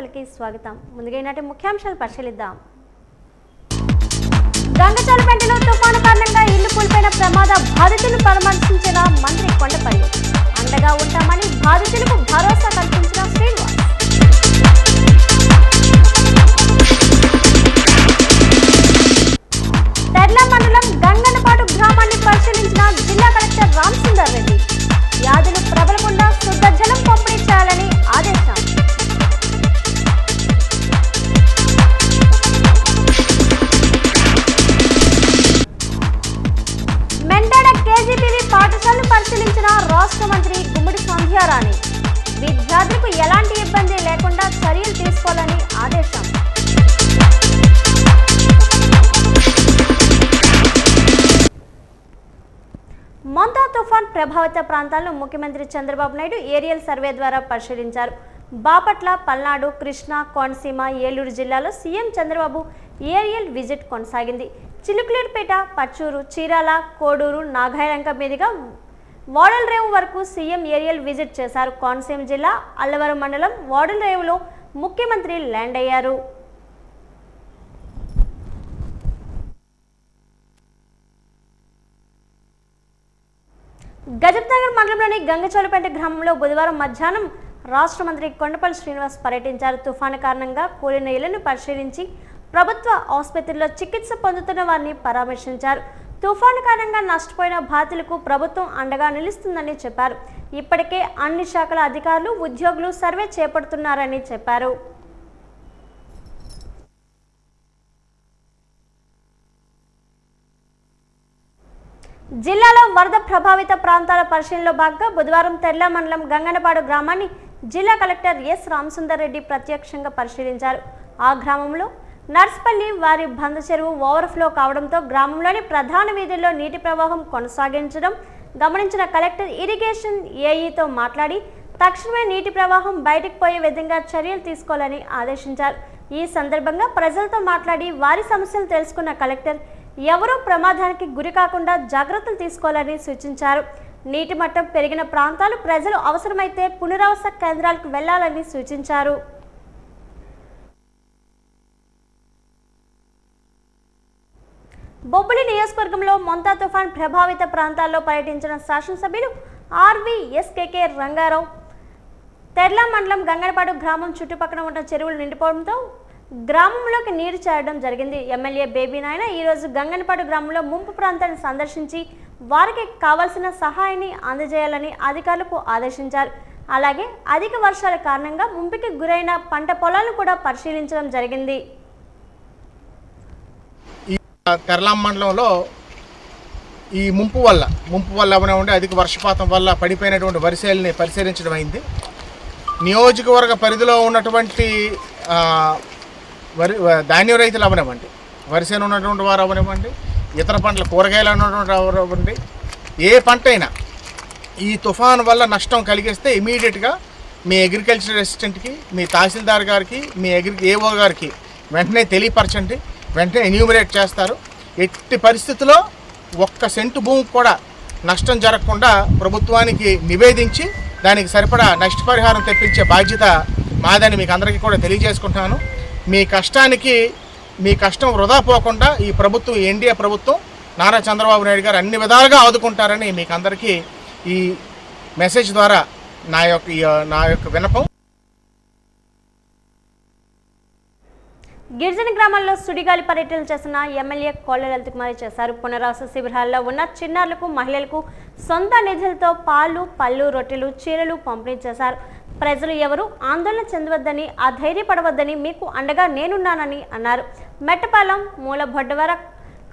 వార్తలకి స్వాగతం. ముందుగా ఈనాటి ముఖ్యాంశాలు పరిశీలిద్దాం. గంగచలపేటలో తుఫాను కారణంగా ఇల్లు కూలిపోయిన ప్రమాద బాధితులను పరామర్శించిన మంత్రి కొండపల్లి. అండగా ఉంటామని బాధితులకు భరోసా కల్పించిన శ్రీనివాస్. తెర్ల మండలం గంగనపాడు గ్రామాన్ని పరిశీలించిన జిల్లా కలెక్టర్ రామసుందర్ రెడ్డి. వ్యాధులు ప్రబలకుండా శుద్ధ జలం పంపిణీ చేయాలని ఆదేశం. మెంటాడ కేజీబీవీ పాఠశాలను పరిశీలించిన రాష్ట్ర మంత్రి గుమ్మడి సంధ్యారాణి. విద్యార్థులకు ఎలాంటి ఇబ్బంది లేకుండా చర్యలు తీసుకోవాలని ఆదేశం. మొంతా తుఫాన్ ప్రభావిత ప్రాంతాలను ముఖ్యమంత్రి చంద్రబాబు నాయుడు ఏరియల్ సర్వే ద్వారా పరిశీలించారు. బాపట్ల, పల్నాడు, కృష్ణా, కోనసీమ, ఏలూరు జిల్లాలో సీఎం చంద్రబాబు ఏరియల్ విజిట్ కొనసాగింది. చిలుకలూరుపేట, పచ్చూరు, చీరాల, కోడూరు, నాగాయలంక మీదుగా వాడలరేవు వరకు సీఎం ఏరియల్ విజిట్ చేశారు. కోనసీమ జిల్లా అల్లవరం మండలం వాడలరేవులో ముఖ్యమంత్రి ల్యాండ్ అయ్యారు. గజపతినగర్ మండలంలోని గంగచోలపేట గ్రామంలో బుధవారం మధ్యాహ్నం రాష్ట్ర మంత్రి కొండపల్లి శ్రీనివాస్ పర్యటించారు. తుఫాను కారణంగా కూలిన ఇళ్లను పరిశీలించి ప్రభుత్వ ఆసుపత్రిలో చికిత్స పొందుతున్న వారిని పరామర్శించారు. తుఫాను కారణంగా నష్టపోయిన బాధితులకు ప్రభుత్వం అండగా నిలుస్తుందని చెప్పారు. ఇప్పటికే అన్ని శాఖల అధికారులు, ఉద్యోగులు సర్వే చేపడుతున్నారని చెప్పారు. జిల్లాలో వరద ప్రభావిత ప్రాంతాల పరిశీలనలో భాగంగా బుధవారం తెర్ల మండలం గంగనపాడు గ్రామాన్ని జిల్లా కలెక్టర్ ఎస్ రామసుందర్ రెడ్డి ప్రత్యక్షంగా పరిశీలించారు. ఆ గ్రామంలో నర్స్పల్లి వారి బంద చెరువు ఓవర్ఫ్లో కావడంతో గ్రామంలోని ప్రధాన వీధుల్లో నీటి ప్రవాహం కొనసాగించడం గమనించిన కలెక్టర్ ఇరిగేషన్ ఏఈతో మాట్లాడి తక్షణమే నీటి ప్రవాహం బయటకు పోయే విధంగా చర్యలు తీసుకోవాలని ఆదేశించారు. ఈ సందర్భంగా ప్రజలతో మాట్లాడి వారి సమస్యలు తెలుసుకున్న కలెక్టర్ ఎవరూ ప్రమాదానికి గురి కాకుండా జాగ్రత్తలు తీసుకోవాలని సూచించారు. నీటి మట్టం పెరిగిన ప్రాంతాలు ప్రజలు అవసరమైతే పునరావాస కేంద్రాలకు వెళ్లాలని సూచించారు. బొబ్బిలి నియోజకవర్గంలో మొంతా తుఫాన్ ప్రభావిత ప్రాంతాల్లో పర్యటించిన శాసనసభ్యులు ఆర్వీఎస్కేకే రంగారావు తెర్ల మండలం గంగనపాడు గ్రామం చుట్టుపక్కల ఉన్న చెరువులు నిండిపోవడంతో గ్రామంలోకి నీరు చేరడం జరిగింది. ఎమ్మెల్యే బేబీ నాయన ఈరోజు గంగనపాడు గ్రామంలో ముంపు ప్రాంతాన్ని సందర్శించి వారికి కావాల్సిన సహాయాన్ని అందజేయాలని అధికారులకు ఆదేశించారు. అలాగే అధిక వర్షాల కారణంగా ముంపుకి గురైన పంట పొలాలను కూడా పరిశీలించడం జరిగింది. తెర్లాం మండలంలో ఈ ముంపు వల్ల ఏమైనా అధిక వర్షపాతం వల్ల పడిపోయినటువంటి వరిసేల్ని పరిశీలించడం అయింది. నియోజకవర్గ పరిధిలో ఉన్నటువంటి ధాన్యం రైతులు అవనివ్వండి, వరిసేను ఉన్నటువంటి వారు అవనివ్వండి, ఇతర పంటలు కూరగాయలు ఉన్నటువంటి వారు అవ్వండి, ఏ పంట అయినా ఈ తుఫాను వల్ల నష్టం కలిగిస్తే ఇమీడియట్గా మీ అగ్రికల్చర్ అసిస్టెంట్కి, మీ తహసీల్దార్ గారికి, మీ ఏఓ గారికి వెంటనే తెలియపరచండి. వెంటనే ఎన్యూమరేట్ చేస్తారు. ఎట్టి పరిస్థితుల్లో 1 సెంటు భూమికి కూడా నష్టం జరగకుండా ప్రభుత్వానికి నివేదించి దానికి సరిపడా నష్టపరిహారం తెప్పించే బాధ్యత మాదని మీకు అందరికీ కూడా తెలియజేసుకుంటున్నాను. మీ కష్టం వృధా పోకుండా ఈ ప్రభుత్వం, ఎన్డీఏ ప్రభుత్వం, నారా చంద్రబాబు నాయుడు గారు అన్ని విధాలుగా ఆదుకుంటారని మీకు అందరికీ ఈ మెసేజ్ ద్వారా నా యొక్క విన్నపం. గిరిజన గ్రామాల్లో సుడిగాలి పర్యటన చేసిన ఎమ్మెల్యే కోళ్ల లలిత కుమారి చేశారు. పునరావాస శిబిరాల్లో ఉన్న చిన్నారులకు, మహిళలకు సొంత నిధులతో పాలు, పళ్ళు, రొట్టెలు, చీరలు పంపిణీ చేశారు. ప్రజలు ఎవరు ఆందోళన చెందవద్దని, అధైర్యపడవద్దని, మీకు అండగా నేనున్నానని అన్నారు. మెట్టపాలెం, మూలబొడ్డవర,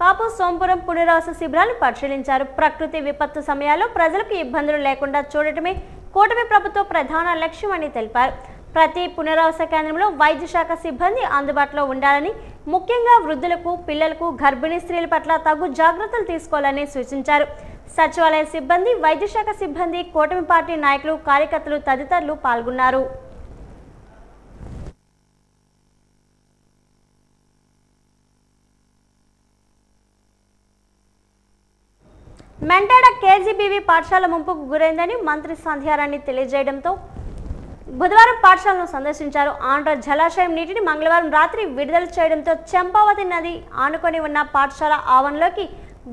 కాపు, సోంపురం పునరావాస శిబిరాలను పరిశీలించారు. ప్రకృతి విపత్తు సమయాల్లో ప్రజలకు ఇబ్బందులు లేకుండా చూడటమే కూటమి ప్రభుత్వ ప్రధాన లక్ష్యమని తెలిపారు. ప్రతి పునరావాస కేంద్రంలో వైద్య శాఖ సిబ్బంది అందుబాటులో ఉండాలని, ముఖ్యంగా వృద్ధులకు, పిల్లలకు, గర్భిణీ స్త్రీల పట్ల తగు జాగ్రత్తలు తీసుకోవాలని సూచించారు. సచివాలయ సిబ్బంది, వైద్య శాఖ సిబ్బంది, కూటమి పార్టీ నాయకులు, కార్యకర్తలు తదితరులు పాల్గొన్నారు. మెంటాడ కేజీబీవీ పాఠశాల ముంపుకు గురైందని మంత్రి సంధ్యారాణి తెలియజేయడంతో బుధవారం పాఠశాలను సందర్శించారు. ఆంధ్ర జలాశయం నీటిని మంగళవారం రాత్రి విడుదల చేయడంతో చంపావతి నది ఆనుకొని ఉన్న పాఠశాల ఆవరణలోకి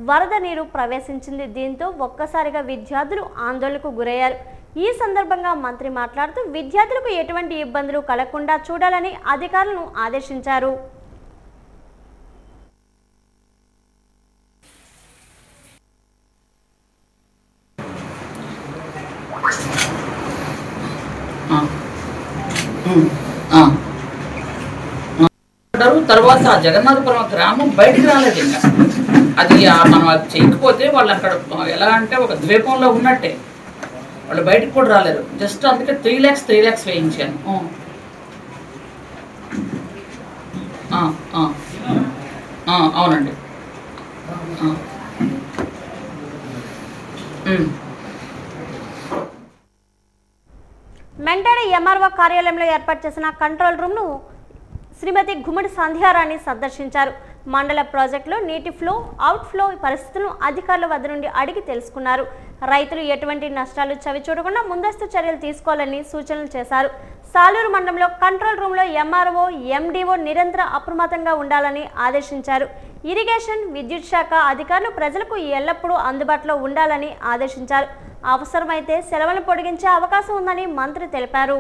వరద నీరు ప్రవేశించింది. దీంతో ఒక్కసారిగా విద్యార్థులు ఆందోళనకు గురయ్యారు. ఈ సందర్భంగా మంత్రి మాట్లాడుతూ విద్యార్థులకు ఎటువంటి ఇబ్బందులు కలగకుండా చూడాలని అధికారులను ఆదేశించారు. తర్వాత జగన్నాథపురం గ్రామం బయటికి రాలేదు. ఇంకా అది మనం అది చేయకపోతే వాళ్ళు అక్కడ ఎలా అంటే ఒక ద్వీపంలో ఉన్నట్టే, వాళ్ళు బయటకు కూడా రాలేరు. జస్ట్ అందుకే 3 lakhs వేయించాను. అవునండి. మెంటాడ ఎంఆర్ఓ కార్యాలయంలో ఏర్పాటు చేసిన కంట్రోల్ రూమ్ను శ్రీమతి గుమ్మడి సంధ్యారాణి సందర్శించారు. మండల ప్రాజెక్టులో నీటి ఫ్లో, అవుట్ ఫ్లో పరిస్థితులను అధికారుల వద్ద నుండి అడిగి తెలుసుకున్నారు. రైతులు ఎటువంటి నష్టాలు చవిచూడకుండా ముందస్తు చర్యలు తీసుకోవాలని సూచనలు చేశారు. సాలూరు మండలంలో కంట్రోల్ రూమ్లో ఎంఆర్ఓ, ఎండిఓ నిరంతరం అప్రమత్తంగా ఉండాలని ఆదేశించారు. ఇరిగేషన్, విద్యుత్ శాఖ అధికారులు ప్రజలకు ఎల్లప్పుడూ అందుబాటులో ఉండాలని ఆదేశించారు. అవసరమైతే సెలవులు పొడిగించే అవకాశం ఉందని మంత్రి తెలిపారు.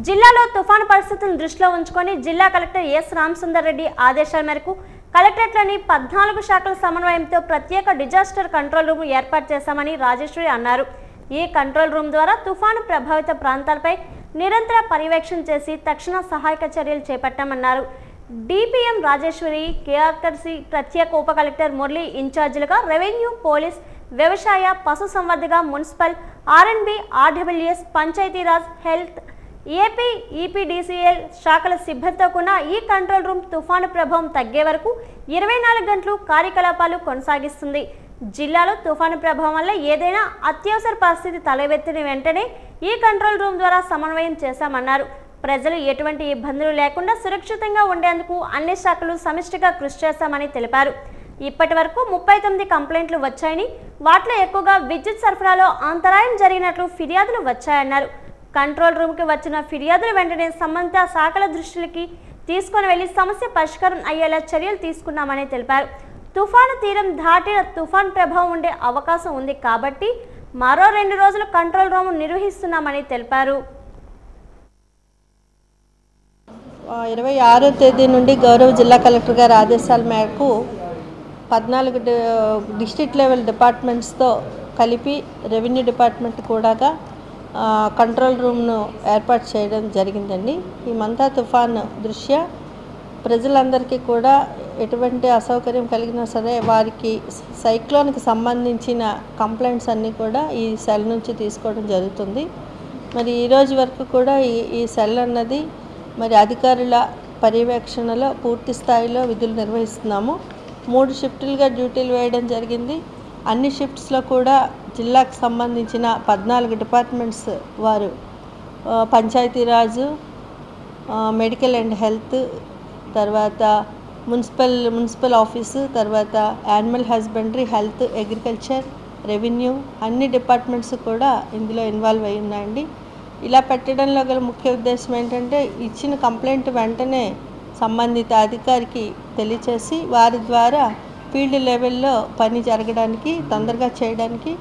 జిల్లాలో తుఫాను పరిస్థితులను దృష్టిలో ఉంచుకొని జిల్లా కలెక్టర్ ఎస్ రామసుందర్ రెడ్డి ఆదేశాల మేరకు కలెక్టరేట్లోని 14 శాఖల సమన్వయంతో ప్రత్యేక డిజాస్టర్ కంట్రోల్ రూమ్ ఏర్పాటు చేశామని రాజేశ్వరి అన్నారు. ఈ కంట్రోల్ రూమ్ ద్వారా తుఫాను ప్రభావిత ప్రాంతాలపై నిరంతర పర్యవేక్షణ చేసి తక్షణ సహాయక చర్యలు చేపట్టామన్నారు. డిపిఎం రాజేశ్వరి, కేఆర్ఆర్సీ ప్రత్యేక ఉప కలెక్టర్ మురళి ఇన్ఛార్జీలుగా రెవెన్యూ, పోలీస్, వ్యవసాయ, పశుసంవర్ధక, మున్సిపల్, ఆర్ఎండ్బి, RWS, Panchayati Raj, health, AP, EPDCL శాఖల సిబ్బందితో కూడిన ఈ కంట్రోల్ రూమ్ తుఫాను ప్రభావం తగ్గే వరకు 24 గంటలు కార్యకలాపాలు కొనసాగిస్తుంది. జిల్లాలో తుఫాను ప్రభావం వల్ల ఏదైనా అత్యవసర పరిస్థితి తలెత్తిన వెంటనే ఈ కంట్రోల్ రూమ్ ద్వారా సమన్వయం చేశామన్నారు. ప్రజలు ఎటువంటి ఇబ్బందులు లేకుండా సురక్షితంగా ఉండేందుకు అన్ని శాఖలు సమిష్టిగా కృషి చేశామని తెలిపారు. ఇప్పటి వరకు 39 కంప్లైంట్లు వచ్చాయని, వాటిలో ఎక్కువగా విద్యుత్ సరఫరాలో అంతరాయం జరిగినట్లు ఫిర్యాదులు వచ్చాయన్నారు. కంట్రోల్ రూమ్కి వచ్చిన ఫిర్యాదులు వెంటనే సంబంధిత శాఖల దృష్టికి తీసుకుని వెళ్లి సమస్య పరిష్కారం అయ్యేలా చర్యలు తీసుకున్నామని తెలిపారు. తుఫాను తీరం దాటిన తుఫాన్ ప్రభావం ఉండే అవకాశం ఉంది కాబట్టి మరో 2 రోజులు కంట్రోల్ రూమ్ నిర్వహిస్తున్నామని తెలిపారు. 26వ తేదీ నుండి గౌరవ జిల్లా కలెక్టర్ గారి ఆదేశాల మేరకు 14 డిస్ట్రిక్ట్ లెవెల్ డిపార్ట్మెంట్స్తో కలిపి రెవెన్యూ డిపార్ట్మెంట్ కూడా కంట్రోల్ రూమ్ను ఏర్పాటు చేయడం జరిగిందండి. ఈ మంతా తుఫాను దృష్ట్యా ప్రజలందరికీ కూడా ఎటువంటి అసౌకర్యం కలిగినా సరే వారికి సైక్లోన్కి సంబంధించిన కంప్లైంట్స్ అన్నీ కూడా ఈ సెల్ నుంచి తీసుకోవడం జరుగుతుంది. మరి ఈరోజు వరకు కూడా ఈ సెల్ అన్నది మరి అధికారుల పర్యవేక్షణలో పూర్తి స్థాయిలో విధులు నిర్వహిస్తున్నాము. 3 షిఫ్టులుగా డ్యూటీలు వేయడం జరిగింది. అన్ని షిఫ్ట్స్లో కూడా జిల్లాకు సంబంధించిన 14 డిపార్ట్మెంట్స్ వారు పంచాయతీరాజు, మెడికల్ అండ్ హెల్త్, తర్వాత మున్సిపల్ ఆఫీసు, తర్వాత animal husbandry, health, agriculture, revenue అన్ని డిపార్ట్మెంట్స్ కూడా ఇందులో ఇన్వాల్వ్ అయి ఉన్నాయండి. ఇలా పెట్టడంలో గల ముఖ్య ఉద్దేశం ఏంటంటే ఇచ్చిన కంప్లైంట్ వెంటనే సంబంధిత అధికారికి తెలియచేసి వారి ద్వారా ఫీల్డ్ లెవెల్లో పని జరగడానికి, తొందరగా చేయడానికి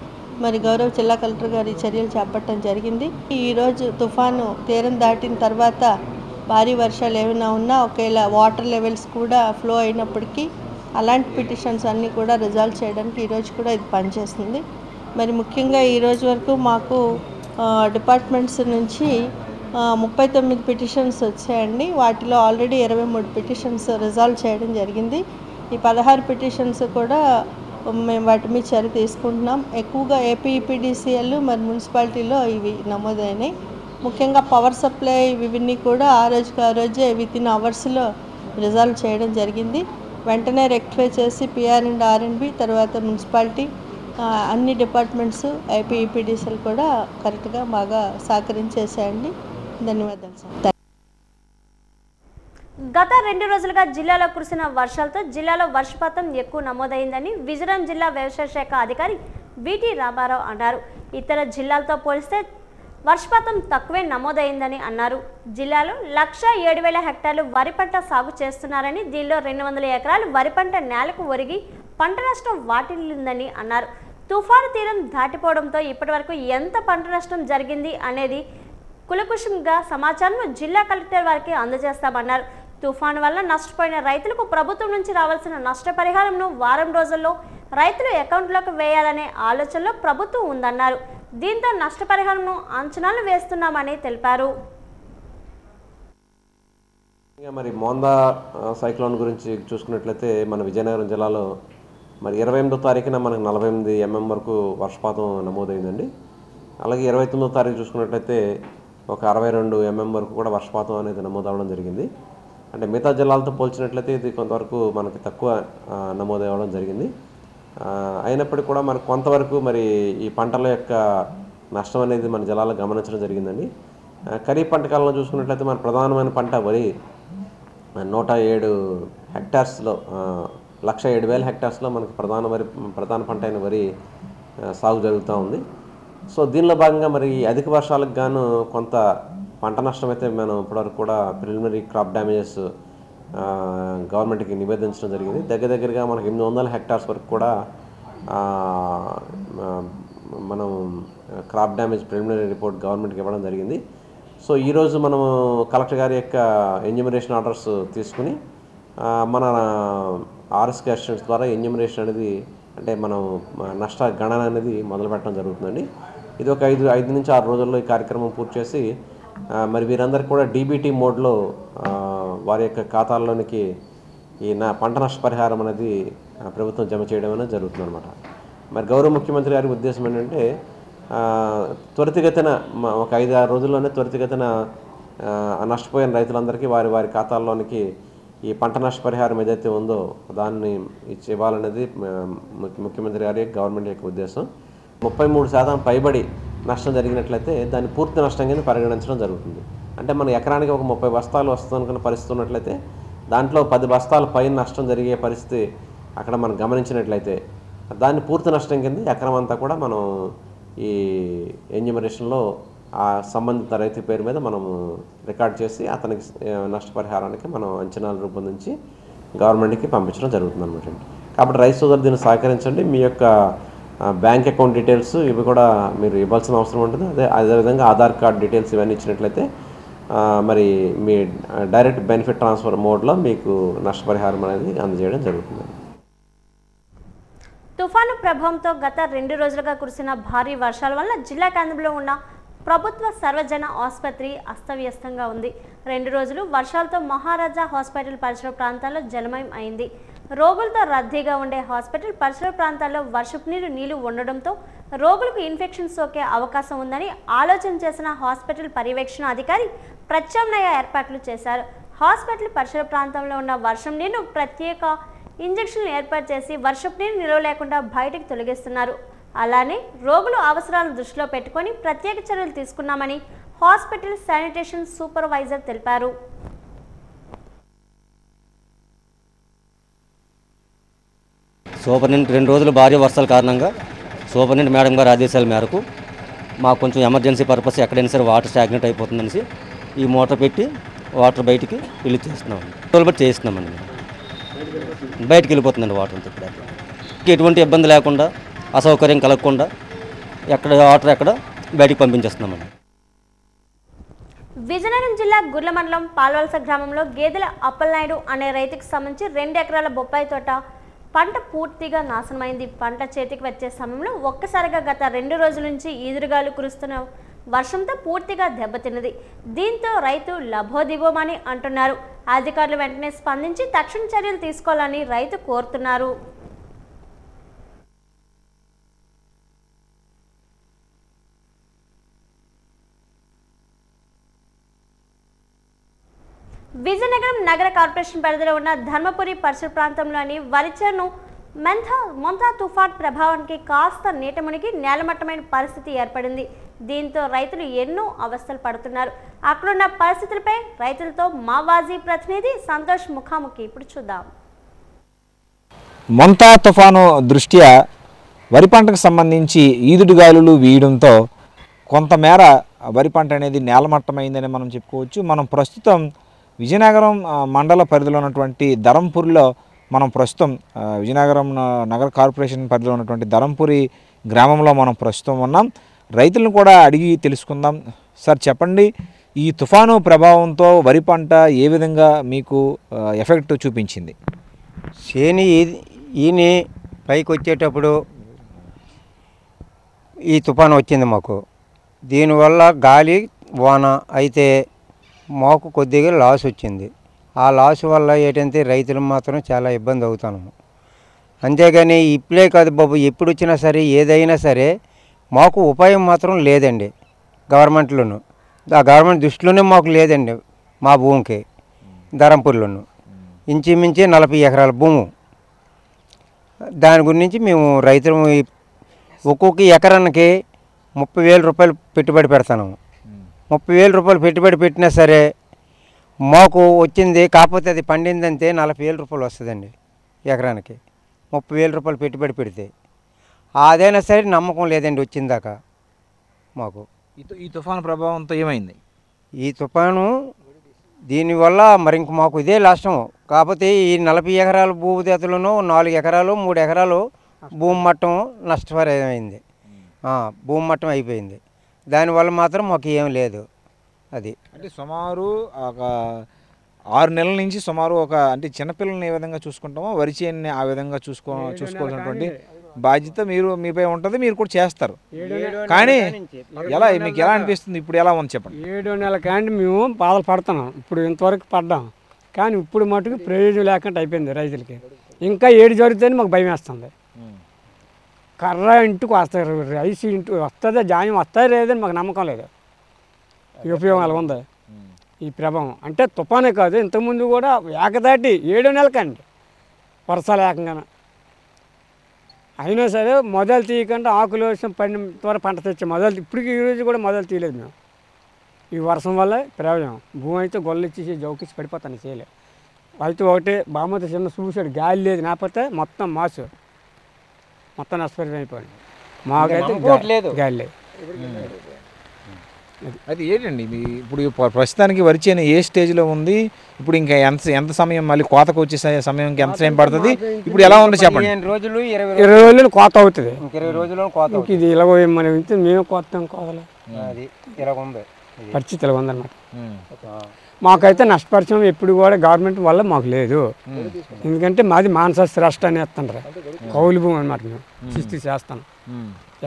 మరి గౌరవ జిల్లా కలెక్టర్ గారి చర్యలు చేపట్టడం జరిగింది. ఈరోజు తుఫాను తీరం దాటిన తర్వాత భారీ వర్షాలు ఏమైనా ఉన్నా ఒకవేళ వాటర్ లెవెల్స్ కూడా ఫ్లో అయినప్పటికీ అలాంటి పిటిషన్స్ అన్నీ కూడా రిజాల్వ్ చేయడానికి ఈరోజు కూడా ఇది పనిచేస్తుంది. మరి ముఖ్యంగా ఈరోజు వరకు మాకు డిపార్ట్మెంట్స్ నుంచి 39 పిటిషన్స్ వచ్చాయండి. వాటిలో ఆల్రెడీ 23 పిటిషన్స్ రిజాల్వ్ చేయడం జరిగింది. ఈ 16 పిటిషన్స్ కూడా మేము వాటి మీద చర్య తీసుకుంటున్నాం. ఎక్కువగా ఏపీ, ఈపీడీసీఎల్ మరి మున్సిపాలిటీలో ఇవి నమోదైనాయి. ముఖ్యంగా పవర్ సప్లై ఇవన్నీ కూడా ఆ రోజే వితిన్ అవర్స్లో రిజాల్వ్ చేయడం జరిగింది. వెంటనే రెక్టిఫై చేసి పిఆర్ అండ్ ఆర్ఎండ్బి, తర్వాత మున్సిపాలిటీ అన్ని డిపార్ట్మెంట్స్, ఏపీ, ఈపీడీసీఎల్ కూడా కరెక్ట్గా బాగా సహకరించేసాయండి. ధన్యవాదాలు సార్. గత 2 రోజులుగా జిల్లాలో కురిసిన వర్షాలతో జిల్లాలో వర్షపాతం ఎక్కువ నమోదైందని విజయనగరం జిల్లా వ్యవసాయ శాఖ అధికారి విటి రామారావు అన్నారు. ఇతర జిల్లాలతో పోలిస్తే వర్షపాతం తక్కువే నమోదైందని అన్నారు. జిల్లాలో 1,07,000 హెక్టార్లు వరి పంట సాగు చేస్తున్నారని, దీనిలో 200 ఎకరాలు వరి పంట నేలకు ఒరిగి పంట నష్టం వాటిల్లిందని అన్నారు. తుఫాను తీరం దాటిపోవడంతో ఇప్పటివరకు ఎంత పంట నష్టం జరిగింది అనేది కులకుశంగా సమాచారం జిల్లా కలెక్టర్ వారికి అందజేస్తామన్నారు. తుఫాను వల్ల నష్టపోయిన రైతులకు ప్రభుత్వం నుంచి రావాల్సిన నష్టపరిహారంను వారం రోజుల్లో రైతుల అకౌంట్లోకి వేయాలనే ఆలోచనలో ప్రభుత్వం ఉందన్నారు. దీంతో నష్టపరిహారంను అంచనాలు వేస్తున్నామని తెలిపారు. మరి మోందా సైక్లోన్ గురించి చూసుకున్నట్లయితే మన విజయనగరం జిల్లాలో మరి 28వ తారీఖున మనకు 48 mm వరకు వర్షపాతం నమోదైందండి. అలాగే 29వ తారీఖు చూసుకున్నట్లయితే ఒక 62 mm వరకు కూడా వర్షపాతం అనేది నమోదవడం జరిగింది. అంటే మిగతా జిల్లాలతో పోల్చినట్లయితే ఇది కొంతవరకు మనకి తక్కువ నమోదవడం జరిగింది. అయినప్పటికీ కూడా మనకు కొంతవరకు మరి ఈ పంటల యొక్క నష్టం అనేది మన జిల్లాలో గమనించడం జరిగిందండి. ఖరీఫ్ పంట కాలంలో చూసుకున్నట్లయితే మన ప్రధానమైన పంట వరి 107 హెక్టార్స్లో 1,07,000 హెక్టార్స్లో మనకు ప్రధాన పంట అయిన వరి సాగు జరుగుతూ ఉంది. సో దీనిలో భాగంగా మరి అధిక వర్షాలకు గాను కొంత పంట నష్టం అయితే మనం ఇప్పటివరకు కూడా ప్రిలిమినరీ క్రాప్ డ్యామేజెస్ గవర్నమెంట్కి నివేదించడం జరిగింది. దగ్గరగా మనకు 800 హెక్టార్స్ వరకు కూడా మనం క్రాప్ డ్యామేజ్ ప్రిలిమినరీ రిపోర్ట్ గవర్నమెంట్కి ఇవ్వడం జరిగింది. సో ఈరోజు మనము కలెక్టర్ గారి యొక్క ఎన్యూమరేషన్ ఆర్డర్స్ తీసుకుని మన ఆర్ఎస్కే అసిస్టెంట్స్ ద్వారా ఎన్యూమరేషన్ అనేది అంటే మనం నష్ట గణన అనేది మొదలుపెట్టడం జరుగుతుందండి. ఇది ఒక 5 నుంచి 6 రోజుల్లో ఈ కార్యక్రమం పూర్తి చేసి మరి వీరందరికీ కూడా డీబీటీ మోడ్లో వారి యొక్క ఖాతాల్లోనికి ఈ పంట నష్టపరిహారం అనేది ప్రభుత్వం జమ చేయడం అనేది జరుగుతుంది అనమాట. మరి గౌరవ ముఖ్యమంత్రి గారి ఉద్దేశం ఏంటంటే త్వరితగతిన ఒక 5-6 రోజుల్లోనే త్వరితగతిన నష్టపోయిన రైతులందరికీ వారి ఖాతాల్లోనికి ఈ పంట నష్టపరిహారం ఏదైతే ఉందో దాన్ని ఇవ్వాలనేది ముఖ్యమంత్రి గారి గవర్నమెంట్ యొక్క ఉద్దేశం. 33% పైబడి నష్టం జరిగినట్లయితే దాన్ని పూర్తి నష్టం కింద పరిగణించడం జరుగుతుంది. అంటే మన ఎకరానికి ఒక 30 బస్తాలు వస్తుందనుకున్న పరిస్థితి ఉన్నట్లయితే దాంట్లో 10 బస్తాల పైన నష్టం జరిగే పరిస్థితి అక్కడ మనం గమనించినట్లయితే దాన్ని పూర్తి నష్టం కింద ఎకరం అంతా కూడా మనం ఈ ఎన్యూమరేషన్లో ఆ సంబంధిత రైతు పేరు మీద మనము రికార్డ్ చేసి అతనికి నష్టపరిహారానికి మనం అంచనాలు రూపొందించి గవర్నమెంట్కి పంపించడం జరుగుతుంది అనమాట. కాబట్టి రైతు సోదరులు దీన్ని సహకరించండి. మీ యొక్క బ్యాంక్ అకౌంట్ డీటెయిల్స్ ఇవి కూడా మీరు ఇవ్వాల్సిన అవసరం ఉంటుంది. అదేవిధంగా ఆధార్ కార్డ్ డీటెయిల్స్ ఇవన్నీ ఇచ్చినట్లయితే మరి మీ డైరెక్ట్ బెనిఫిట్ ట్రాన్స్ఫర్ మోడ్లో మీకు నష్టపరిహారం అనేది అందజేయడం జరుగుతుంది. తుఫాను ప్రభావంతో గత 2 రోజులుగా కురిసిన భారీ వర్షాల వల్ల జిల్లా కేంద్రంలో ఉన్న ప్రభుత్వ సర్వజన ఆసుపత్రి అస్తవ్యస్తంగా ఉంది. 2 రోజులు వర్షాలతో మహారాజా హాస్పిటల్ పరిసర ప్రాంతాల్లో జలమయం అయింది. రోగులతో రద్దీగా ఉండే హాస్పిటల్ పరిసర ప్రాంతాల్లో వర్షపు నీళ్లు ఉండడంతో రోగులకు ఇన్ఫెక్షన్ సోకే అవకాశం ఉందని ఆలోచన చేసిన హాస్పిటల్ పర్యవేక్షణ అధికారి ప్రత్యామ్నాయ ఏర్పాట్లు చేశారు. హాస్పిటల్ పరిసర ప్రాంతంలో ఉన్న వర్షం నీరు ప్రత్యేక ఇంజెక్షన్లు ఏర్పాటు చేసి వర్షపు నీరు నిల్వ లేకుండా బయటకు తొలగిస్తున్నారు. అలానే రోగుల అవసరాలను దృష్టిలో పెట్టుకొని ప్రత్యేక చర్యలు తీసుకున్నామని హాస్పిటల్ శానిటేషన్ సూపర్వైజర్ తెలిపారు. సూపరింటెండెంట్ 2 రోజులు భారీ వర్షాల కారణంగా సూపరింటెండెంట్ మేడం గారి ఆదేశాల మేరకు మాకు కొంచెం ఎమర్జెన్సీ పర్పస్ ఎక్కడైనా సరే వాటర్ స్టాగ్నెట్ అయిపోతుందనేసి ఈ మోటార్ పెట్టి వాటర్ బయటికి రిలీజ్ చేస్తున్నామండి. రోజులు బట్టి చేస్తున్నామండి. బయటికి వెళ్ళిపోతుందండి వాటర్ అంతా. ఇప్పుడు ఎటువంటి ఇబ్బంది లేకుండా అసౌకర్యం కలగకుండా ఎక్కడ వాటర్ ఎక్కడ బయటికి పంపించేస్తున్నామండి. విజయనగరం జిల్లా గుర్ల మండలం పాల్వలస గ్రామంలో గేదెల అప్పలనాయుడు అనే రైతుకు సంబంధించి 2 ఎకరాల బొప్పాయి తోట పంట పూర్తిగా నాశనమైంది. పంట చేతికి వచ్చే సమయంలో ఒక్కసారిగా గత 2 రోజుల నుంచి ఈదురుగాలు కురుస్తున్న వర్షంతో పూర్తిగా దెబ్బతిన్నది. దీంతో రైతు లభోదిబోమని అంటున్నారు. అధికారులు వెంటనే స్పందించి తక్షణ చర్యలు తీసుకోవాలని రైతు కోరుతున్నారు. విజయనగరం నగర కార్పొరేషన్ పరిధిలో ఉన్న ధర్మపురి పరిసర ప్రాంతంలోని వరిచేను మొంతా తుఫాన్ ప్రభావానికి కాస్త నీట మునిగి నేలమట్టమైన పరిస్థితి ఏర్పడింది. దీంతో రైతులు ఎన్నో అవస్థలు పడుతున్నారు. అక్కడున్న పరిస్థితులపై రైతులతో మా వాజీ ప్రతినిధి సంతోష్ ముఖాముఖి ఇప్పుడు చూద్దాం. మొంతా తుఫాను దృష్ట్యా వరి పంటకు సంబంధించి ఈదుడుగాలులు వీయడంతో కొంతమేర వరి పంట అనేది నేలమట్టమైందని మనం చెప్పుకోవచ్చు. మనం ప్రస్తుతం విజయనగరం మండల పరిధిలో ఉన్నటువంటి ధరంపూర్లో మనం ప్రస్తుతం విజయనగరం నగర కార్పొరేషన్ పరిధిలో ఉన్నటువంటి ధరంపూరి గ్రామంలో మనం ప్రస్తుతం ఉన్నాం. రైతులను కూడా అడిగి తెలుసుకుందాం. సార్ చెప్పండి, ఈ తుఫాను ప్రభావంతో వరి పంట ఏ విధంగా మీకు ఎఫెక్ట్ చూపించింది? శని ఈని పైకి వచ్చేటప్పుడు ఈ తుఫాను వచ్చింది మాకు. దీనివల్ల గాలి వాన అయితే మాకు కొద్దిగా లాస్ వచ్చింది. ఆ లాస్ వల్ల ఏంటంటే రైతులు మాత్రం చాలా ఇబ్బంది అవుతాము. అంతేగాని ఇప్పుడే కాదు బాబు, ఎప్పుడు వచ్చినా సరే ఏదైనా సరే మాకు ఉపాయం మాత్రం లేదండి. గవర్నమెంట్లోను ఆ గవర్నమెంట్ దృష్టిలోనే మాకు లేదండి. మా భూమికి ధరంపూర్లోను ఇంచుమించి 40 ఎకరాల భూము. దాని గురించి మేము రైతులు ఒక్కొక్క ఎకరానికి 30,000 రూపాయలు పెట్టుబడి పెడతాను. 30,000 రూపాయలు పెట్టుబడి పెట్టినా సరే మాకు వచ్చింది, కాకపోతే అది పండిందంతే 40,000 రూపాయలు వస్తుందండి ఎకరానికి. 30,000 రూపాయలు పెట్టుబడి పెడితే అదైనా సరే నమ్మకం లేదండి వచ్చిందాకా మాకు. ఈ తుఫాను ప్రభావంతో ఏమైంది? ఈ తుఫాను దీనివల్ల మరి ఇంక మాకు ఇదే నష్టం. కాకపోతే ఈ 40 ఎకరాల భూదేతలను 4 ఎకరాలు 3 ఎకరాలు భూమి మట్టం నష్టపరైంది. భూమి మట్టం అయిపోయింది. దానివల్ల మాత్రం మాకు ఏం లేదు. అది అంటే సుమారు ఒక 6 నెలల నుంచి సుమారు అంటే చిన్నపిల్లల్ని ఏ విధంగా చూసుకుంటామో వరి చేన్ని ఆ విధంగా చూసుకోవాల్సినటువంటి బాధ్యత మీపై ఉంటుంది, మీరు కూడా చేస్తారు. కానీ మీకు ఎలా అనిపిస్తుంది, ఇప్పుడు ఎలా ఉంది చెప్పండి? 7 నెలల కానీ మేము బాధలు పడుతున్నాం. ఇప్పుడు ఇంతవరకు పడ్డాం, కానీ ఇప్పుడు మటుకు ప్రయోజనం లేకుండా అయిపోయింది రైతులకి. ఇంకా 7 జరిగితేనే మాకు భయం వేస్తుంది. కర్ర ఇంటికి వస్తారు, రైస్ ఇంటికి వస్తుందా, ధాన్యం వస్తుందా లేదని మాకు నమ్మకం లేదు. ఈ ఉపయోగం అలా ఉంది ఈ ప్రభావం. అంటే తుఫానే కాదు, ఇంతకుముందు కూడా ఏకదాటి 7 నెలలకండి వర్షాలు ఏకంగా. అయినా సరే మొదలు తీయకుండా ఆకులు వేసిన త్వర పంట తెచ్చే మొదలు ఇప్పటికి ఈరోజు కూడా మొదలు తీయలేదు మేము. ఈ వర్షం వల్ల ప్రయోజనం. భూమి అయితే గొల్లు ఇచ్చేసి జోకిసి పడిపోతాను చేయలే. అయితే ఒకటి బామ్మతో చిన్న చూసాడు, గాలి లేదు లేకపోతే మొత్తం మాసు మొత్తం నష్టపరితం అయిపోయింది. మాకైతే గాలి లేదు. అది ఏంటండి ఇప్పుడు ప్రస్తుతానికి వరి చేను ఏ స్టేజ్లో ఉంది? ఇప్పుడు ఇంకా ఎంత సమయం, మళ్ళీ కోతకు వచ్చే సమయంకి ఎంత టైం పడుతుంది? ఇప్పుడు ఎలా ఉంది చెప్పండి? 20 రోజులు కోత అవుతుంది. 20 రోజుల్లో కోత. ఇది ఇలాగో మనం మేము కోతాం కోతలు. అది ఇలా ఉంది పరిస్థితి ఇలా ఉందన్నమాట. మాకైతే నష్టపరిచయం ఎప్పుడు కూడా గవర్నమెంట్ వల్ల మాకు లేదు. ఎందుకంటే మాది మానసాస్తి రాష్ట్ర అని వేస్తాను, కౌలు భూమి అనమాట. మేము శిస్తు చేస్తాను,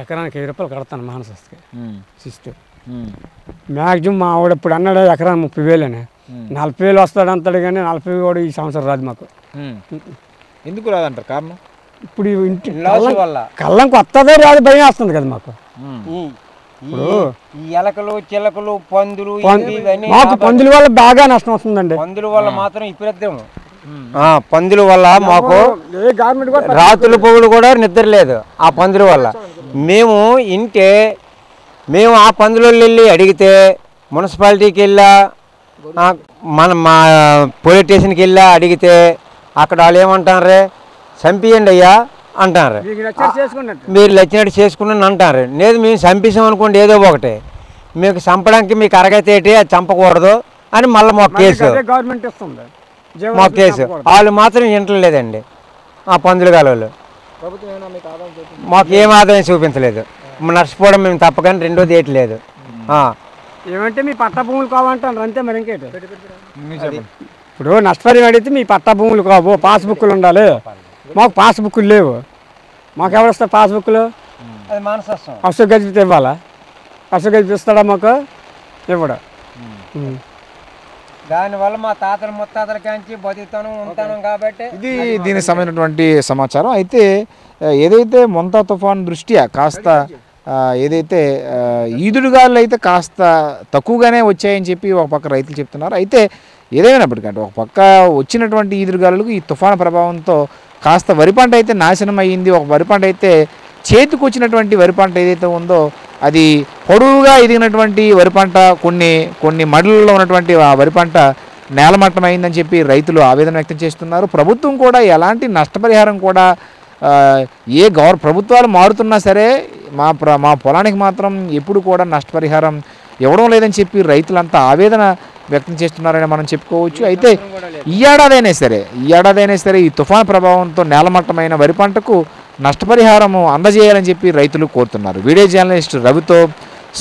ఎకరానికి 1000 రూపాయలు కడతాను మానసాస్తికి శిస్తు. మ్యాక్సిమం మా ఆవిడ ఇప్పుడు అన్నాడు ఎకరానికి 30,000 అని. 40,000 వస్తాడు అంటాడు, కానీ 40 కూడా ఈ సంవత్సరం రాదు మాకు. ఎందుకు రాదంటారు కారణం? ఇప్పుడు ఇంటి కళ్ళంకి వస్తుందో రాదు భయం వస్తుంది కదా మాకు. ఈ ఎలకలు చిలకలు పందులు మాకు పందుల వల్ల బాగా నష్టం వస్తుందండి. పందుల వల్ల మాత్రం విపరీతం. పందుల వల్ల మాకు రాత్రులు పొగులు కూడా నిద్ర లేదు ఆ పందుల వల్ల. మేము ఆ పందులలో వెళ్ళి అడిగితే మున్సిపాలిటీకి వెళ్ళా, మా పోలీస్ స్టేషన్కి వెళ్ళా అడిగితే అక్కడ వాళ్ళు ఏమంటారే, చంపియండి అయ్యా అంటారు. మీరు నచ్చినట్టు చేసుకుని అంటారు. లేదు మేము చంపేసాం అనుకోండి ఏదో ఒకటి, మీకు చంపడానికి మీకు అరగైతే అది చంపకూడదు అని మళ్ళీ మాకు కేసు. మాకు కేసు వాళ్ళు మాత్రం వింటలేదండి. ఆ పందులు గాలు మాకు ఏం ఆదాయం చూపించలేదు. నష్టపోవడం మేము తప్పగానే రెండోది ఏట్లేదు. ఏమంటే మీ పట్టా భూములు కావాలంటారు అంతే. మరి ఇంకేంటి ఇప్పుడు నష్టపరిహారం అడిగితే మీ పట్టా భూములు కావు, పాస్బుక్లు ఉండాలి. మాకు పాస్బుక్లు లేవు. మాకు ఎవరు వస్తారు పాస్బుక్లు? అసలు గెలిపితే ఇవ్వాలా? అసలు గెలిపిస్తాడా మాకు? ఇవ్వడు. దానివల్ల మా తాతలు ముత్తాతల కాంచి బతుకుతాను ఉంటాను కాబట్టి ఇది దీనికి సంబంధించినటువంటి సమాచారం. అయితే ఏదైతే మొంతా తుఫాన్ దృష్ట్యా కాస్త ఏదైతే ఈదుడుగాలు అయితే కాస్త తక్కువగానే వచ్చాయని చెప్పి ఒక పక్క రైతులు చెప్తున్నారు. అయితే ఏదైనప్పటికంటే ఒక పక్క వచ్చినటువంటి ఈదుడుగాలులకు ఈ తుఫాను ప్రభావంతో కాస్త వరి పంట అయితే నాశనం అయ్యింది. ఒక వరి పంట అయితే చేతికి వచ్చినటువంటి వరి పంట ఏదైతే ఉందో అది పొడవుగా ఎదిగినటువంటి వరి పంట కొన్ని మడులలో ఉన్నటువంటి ఆ వరి పంట నేలమట్టమైందని చెప్పి రైతులు ఆవేదన వ్యక్తం చేస్తున్నారు. ప్రభుత్వం కూడా ఎలాంటి నష్టపరిహారం కూడా ప్రభుత్వాలు మారుతున్నా సరే మా పొలానికి మాత్రం ఎప్పుడు కూడా నష్టపరిహారం ఇవ్వడం లేదని చెప్పి రైతులంతా ఆవేదన వ్యక్తం చేస్తున్నారని మనం చెప్పుకోవచ్చు. అయితే ఈ ఏడాదైనా సరే ఈ తుఫాను ప్రభావంతో నేలమట్టమైన వరి పంటకు నష్టపరిహారం అందజేయాలని చెప్పి రైతులు కోరుతున్నారు. వీడియో జర్నలిస్ట్ రవితో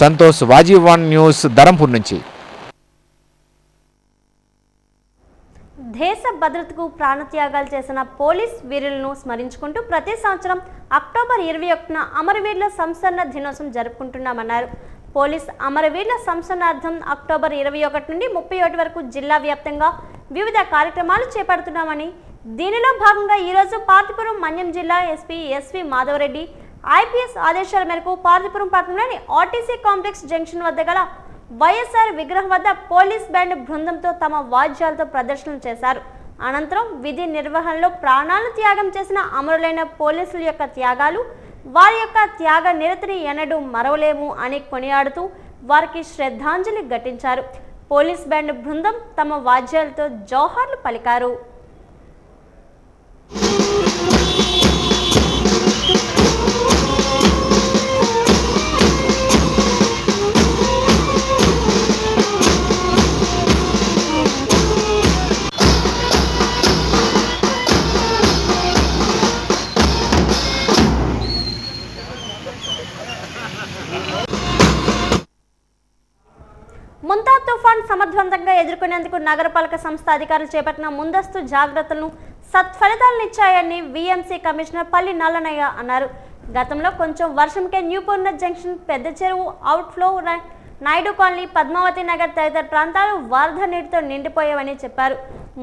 సంతోష్, వాజీవ్ 1 న్యూస్, ధరంపూర్ నుంచి. దేశ భద్రతకు ప్రాణత్యాగాలు చేసిన పోలీస్ వీరులను స్మరించుకుంటూ ప్రతి సంవత్సరం అక్టోబర్ 21న అమరవీరుల సంస్మరణ దినోత్సవం జరుపుకుంటున్నామన్నారు. పోలీస్ అమరవీరుల సంస్మరణార్థం అక్టోబర్ 21 నుండి 31 వరకు జిల్లా వ్యాప్తంగా వివిధ కార్యక్రమాలు చేపడుతున్నామని, దీనిలో భాగంగా ఈరోజు పార్తీపురం మన్యం జిల్లా ఎస్పీ ఎస్వి మాధవరెడ్డి ఐపీఎస్ ఆదేశాల మేరకు పార్తీపురం పట్టణంలోని ఆర్టీసీ కాంప్లెక్స్ జంక్షన్ వద్ద గల వైఎస్ఆర్ విగ్రహం వద్ద పోలీస్ బ్యాండ్ బృందంతో తమ వాద్యాలతో ప్రదర్శనలు చేశారు. అనంతరం విధి నిర్వహణలో ప్రాణాలను త్యాగం చేసిన అమరులైన పోలీసుల యొక్క త్యాగాలు, వారి యొక్క త్యాగ నిరతిని ఎన్నడూ మరవలేము అని కొనియాడుతూ వారికి శ్రద్ధాంజలి ఘటించారు. పోలీస్ బ్యాండ్ బృందం తమ వాద్యాలతో జోహార్లు పలికారు. ముంతా తుఫాన్ సమర్థవంతంగా ఎదుర్కొనేందుకు నగరపాలక సంస్థ అధికారులు చేపట్టిన ముందస్తు జాగ్రత్తలను సత్ఫలితాలనిచ్చాయని వీఎంసీ కమిషనర్ పల్లి నల్లనయ్య అన్నారు. గతంలో కొంచెం వర్షంకే న్యూపూర్ణ జంక్షన్, పెద్ద చెరువు అవుట్ఫ్లో, నాయుడు కాలనీ, పద్మావతి నగర్ తదితర ప్రాంతాలు వరద నీటితో నిండిపోయావని చెప్పారు.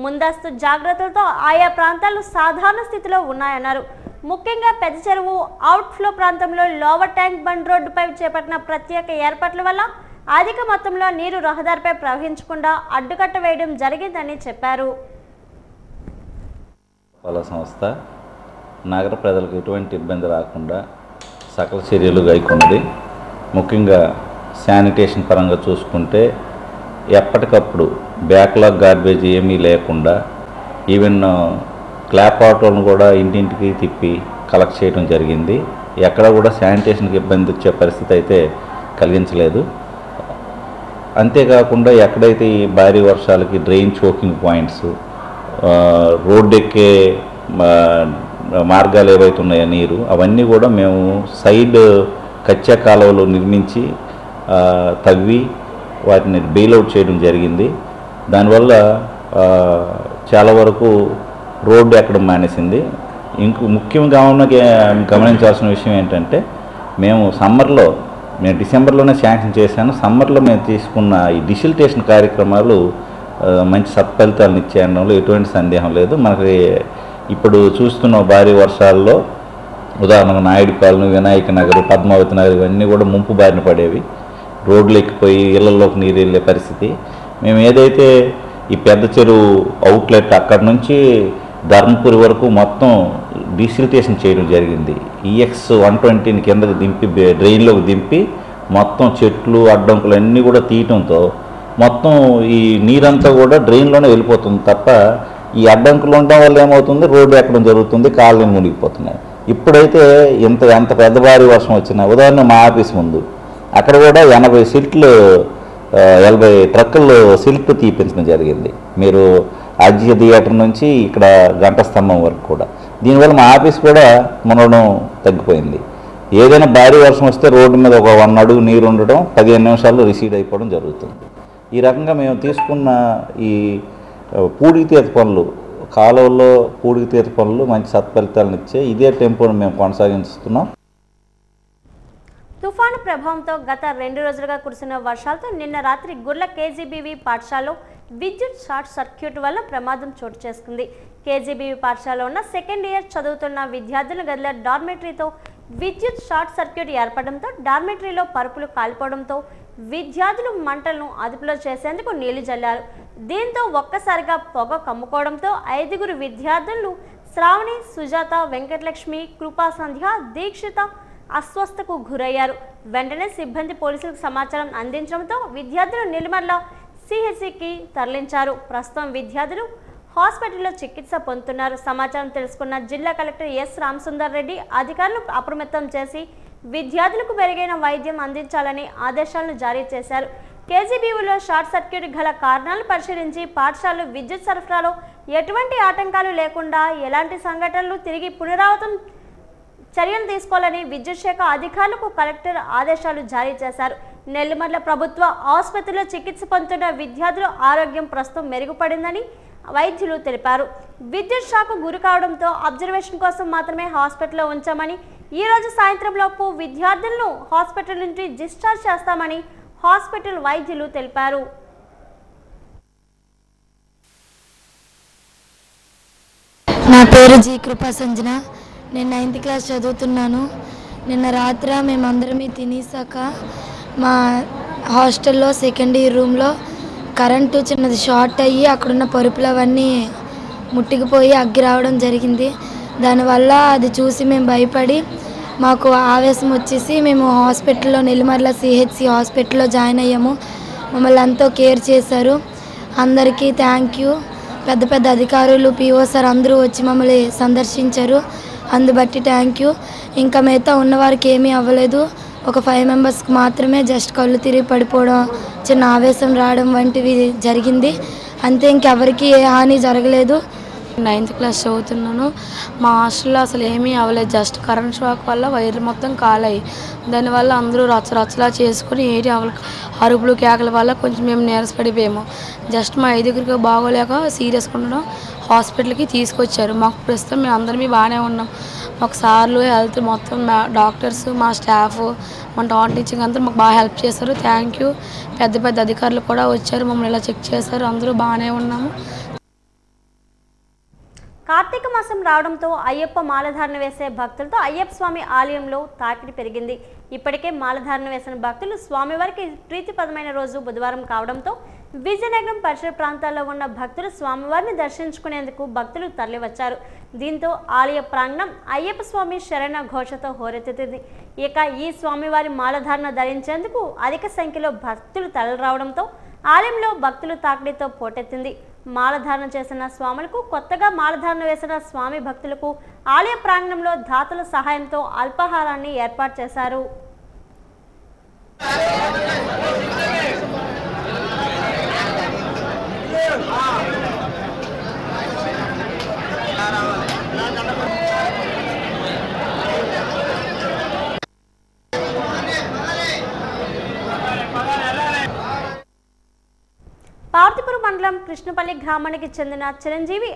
ముందస్తు జాగ్రత్తలతో ఆయా ప్రాంతాలు సాధారణ స్థితిలో ఉన్నాయన్నారు. ముఖ్యంగా పెద్ద చెరువు అవుట్ఫ్లో ప్రాంతంలో లోవర్ ట్యాంక్ బండ్ రోడ్డుపై చేపట్టిన ప్రత్యేక ఏర్పాట్ల వల్ల అధిక మొత్తంలో నీరు రహదారిపై ప్రవహించకుండా అడ్డుకట్ట వేయడం జరిగిందని చెప్పారు. పాలక సంస్థ నగర ప్రజలకు ఎటువంటి ఇబ్బంది రాకుండా సకల చర్యలు గైకొన్నది. ముఖ్యంగా శానిటేషన్ పరంగా చూసుకుంటే ఎప్పటికప్పుడు బ్యాక్లాగ్ గార్బేజ్ ఏమీ లేకుండా ఈవెన్ క్లాప్ ఆటోలను కూడా ఇంటింటికి తిప్పి కలెక్ట్ చేయడం జరిగింది. ఎక్కడ కూడా శానిటేషన్కి ఇబ్బంది వచ్చే పరిస్థితి అయితే కలిగించలేదు. అంతేకాకుండా ఎక్కడైతే ఈ భారీ వర్షాలకి డ్రైన్ చోకింగ్ పాయింట్స్, రోడ్డు ఎక్కే మార్గాలు ఏవైతే ఉన్నాయో నీరు, అవన్నీ కూడా మేము సైడ్ కచ్చా కాలువలు నిర్మించి తవ్వి వాటిని బెయిల్అవుట్ చేయడం జరిగింది. దానివల్ల చాలా వరకు రోడ్డు ఎక్కడం మానేసింది. ముఖ్యంగా గమనించాల్సిన విషయం ఏంటంటే, నేను డిసెంబర్లోనే శాంక్షన్ చేశాను. సమ్మర్లో మేము తీసుకున్న ఈ డిసిల్టేషన్ కార్యక్రమాలు మంచి సత్ఫలితాలను ఇచ్చేయడంలో ఎటువంటి సందేహం లేదు. మనకి ఇప్పుడు చూస్తున్న భారీ వర్షాల్లో ఉదాహరణకు నాయుడు కాలనీ, వినాయక నగర్, పద్మావతి నగర్ ఇవన్నీ కూడా ముంపు బారిన పడేవి. రోడ్లు ఎక్కిపోయి ఇళ్లలోకి నీరు వెళ్ళే పరిస్థితి. మేము ఏదైతే ఈ పెద్ద చెరువు అవుట్లెట్ అక్కడ నుంచి ధర్మపురి వరకు మొత్తం డిసిల్టేషన్ చేయడం జరిగింది. EX 120ని కిందకి దింపి డ్రైన్లోకి దింపి మొత్తం చెట్లు అడ్డంకులు అన్నీ కూడా తీయటంతో మొత్తం ఈ నీరంతా కూడా డ్రైన్లోనే వెళ్ళిపోతుంది తప్ప ఈ అడ్డంకులు ఉండడం వల్ల ఏమవుతుంది, రోడ్డు ఎక్కడం జరుగుతుంది, కాలనీ మునిగిపోతున్నాయి. ఇప్పుడైతే ఎంత పెద్ద భారీ వర్షం వచ్చినా, ఉదాహరణ మా ఆఫీస్ ముందు అక్కడ కూడా 80 సిల్ట్లు 80 ట్రక్కులు సిల్ట్ తీపించడం జరిగింది. మీరు ఆర్జీ థియేటర్ నుంచి ఇక్కడ గంట స్తంభం వరకు కూడా. దీనివల్ల మా ఆఫీస్ కూడా మునగడం తగ్గిపోయింది. ఏదైనా భారీ వర్షం వస్తే రోడ్డు మీద ఒక 1 అడుగు నీరు ఉండడం 15 నిమిషాల్లో రిసీడ్ అయిపోవడం జరుగుతుంది. ఈ రకంగా మేము తీసుకున్న ఈ పూడికతీత పనులు, కాలువల్లో పూడికతీత పనులు మంచి సత్ఫలితాలను ఇచ్చే ఇదే టెంపోను మేము కొనసాగిస్తున్నాం. తుఫాను ప్రభావంతో గత 2 రోజులుగా కురిసిన వర్షాలతో నిన్న రాత్రి గుర్ల కేజీబీవీ పాఠశాలలో విద్యుత్ షార్ట్ సర్క్యూట్ వల్ల ప్రమాదం చోటు చేసుకుంది. కేజీబీవీ పాఠశాలలో ఉన్న సెకండ్ ఇయర్ చదువుతున్న విద్యార్థుల గదిలో డార్మెటరీతో విద్యుత్ షార్ట్ సర్క్యూట్ ఏర్పడడంతో డార్మెటరీలో పరుపులు కాలిపోవడంతో విద్యార్థులు మంటలను అదుపులో చేసేందుకు నీళ్లు జల్లారు. దీంతో ఒక్కసారిగా పొగ కమ్ముకోవడంతో 5 విద్యార్థులు శ్రావణి, సుజాత, వెంకటలక్ష్మి, కృపా సంధ్య, దీక్షిత, అస్వస్థకు గురయ్యారు. వెంటనే సిబ్బంది పోలీసులకు సమాచారం అందించడంతో విద్యార్థులు నిర్మల సిహెచ్సికి తరలించారు. ప్రస్తుతం విద్యార్థులు హాస్పిటల్లో చికిత్స పొందుతున్నారు. సమాచారం తెలుసుకున్న జిల్లా కలెక్టర్ ఎస్ రామసుందర్ రెడ్డి అధికారులు అప్రమత్తం చేసి విద్యార్థులకు మెరుగైన వైద్యం అందించాలని ఆదేశాలను జారీ చేశారు. కేజీబీయూలో షార్ట్ సర్క్యూట్ గల కారణాలు పరిశీలించి పాఠశాలలు విద్యుత్ సరఫరాలో ఎటువంటి ఆటంకాలు లేకుండా ఎలాంటి సంఘటనలు తిరిగి పునరావృతం చర్యలు తీసుకోవాలని విద్యుత్ శాఖ అధికారులకు కలెక్టర్ ఆదేశాలు జారీ చేశారు. నెల్లిమర్ల ప్రభుత్వ ఆసుపత్రిలో చికిత్స పొందుతున్న విద్యార్థుల ఆరోగ్యం ప్రస్తుతం మెరుగుపడిందని వైద్యులు తెలిపారు. విద్యుత్ షాక్ గురి కావడంతో అబ్జర్వేషన్ కోసం మాత్రమే హాస్పిటల్లో ఉంచామని, ఈ రోజు సాయంత్రం లోపు విద్యార్థులను హాస్పిటల్ నుంచి డిశ్చార్జ్ చేస్తామని హాస్పిటల్ వైద్యులు తెలిపారు. నా పేరు జీ కృపా సంజన. నేను 9th క్లాస్ చదువుతున్నాను. నిన్న రాత్రి మేమందరం తినేసాక మా హాస్టల్లో సెకండ్ ఇయర్ రూమ్లో కరెంటు చిన్నది షార్ట్ అయ్యి అక్కడున్న పరుపులు అవన్నీ ముట్టికిపోయి అగ్గి రావడం జరిగింది. దానివల్ల అది చూసి మేము భయపడి మాకు ఆవేశం వచ్చేసి మేము హాస్పిటల్లో నెల్లిమర్ల సిహెచ్సి హాస్పిటల్లో జాయిన్ అయ్యాము. మమ్మల్ని ఎంతో కేర్ చేశారు. అందరికీ థ్యాంక్ యూ. పెద్ద పెద్ద అధికారులు పిఓ సార్ అందరూ వచ్చి మమ్మల్ని సందర్శించారు. అందుబట్టి థ్యాంక్ యూ. ఇంకా మిగతా ఉన్నవారికి ఏమీ అవ్వలేదు. ఒక 5 మెంబర్స్కి మాత్రమే జస్ట్ కళ్ళు తిరిగి పడిపోవడం, చిన్న ఆవేశం రావడం వంటివి జరిగింది. అంతే, ఇంకెవరికి ఏ హాని జరగలేదు. 9th క్లాస్ చదువుతున్నాను. మా హాస్టల్లో అసలు ఏమీ అవ్వలేదు. జస్ట్ కరెంట్ షాక్ వల్ల వైర్లు మొత్తం కాలాయి. దానివల్ల అందరూ రచ్చరచ్చలా చేసుకుని ఏటి అరుపులు కేకల వల్ల కొంచెం మేము నీరసపడిపోయాము. జస్ట్ మా 5గురికి బాగోలేక సీరియస్గా ఉండడం హాస్పిటల్కి తీసుకొచ్చారు. మాకు ప్రస్తుతం మేము అందరం బాగానే ఉన్నాం. మాకు సార్లు హెల్త్ మొత్తం డాక్టర్స్ మా స్టాఫ్ మన టాన్ టీచింగ్ అందరూ మాకు బాగా హెల్ప్ చేశారు. Thank you. పెద్ద పెద్ద అధికారులు కూడా వచ్చారు, మమ్మల్ని ఇలా చెక్ చేశారు. అందరూ బాగానే ఉన్నాము. కార్తీక మాసం రావడంతో అయ్యప్ప మాలధారణ వేసే భక్తులతో అయ్యప్ప స్వామి ఆలయంలో తాకిడి పెరిగింది. ఇప్పటికే మాలధారణ వేసిన భక్తులు స్వామివారికి ప్రీతిపదమైన రోజు బుధవారం కావడంతో విజయనగరం పరిసర ప్రాంతాల్లో ఉన్న భక్తులు స్వామివారిని దర్శించుకునేందుకు భక్తులు తరలివచ్చారు. దీంతో ఆలయ ప్రాంగణం అయ్యప్ప స్వామి శరణ ఘోషతో హోరెత్తింది. ఇక ఈ స్వామివారి మాలధారణ ధరించేందుకు అధిక సంఖ్యలో భక్తులు తరలిరావడంతో ఆలయంలో భక్తులు తాకిడితో పోటెత్తింది. మాలధారణ చేసిన స్వాములకు, కొత్తగా మాలధారణ వేసిన స్వామి భక్తులకు ఆలయ ప్రాంగణంలో దాతల సహాయంతో అల్పాహారాన్ని ఏర్పాటు చేశారు. పార్తిపురం మండలం కృష్ణపల్లి గ్రామానికి చెందిన చిరంజీవి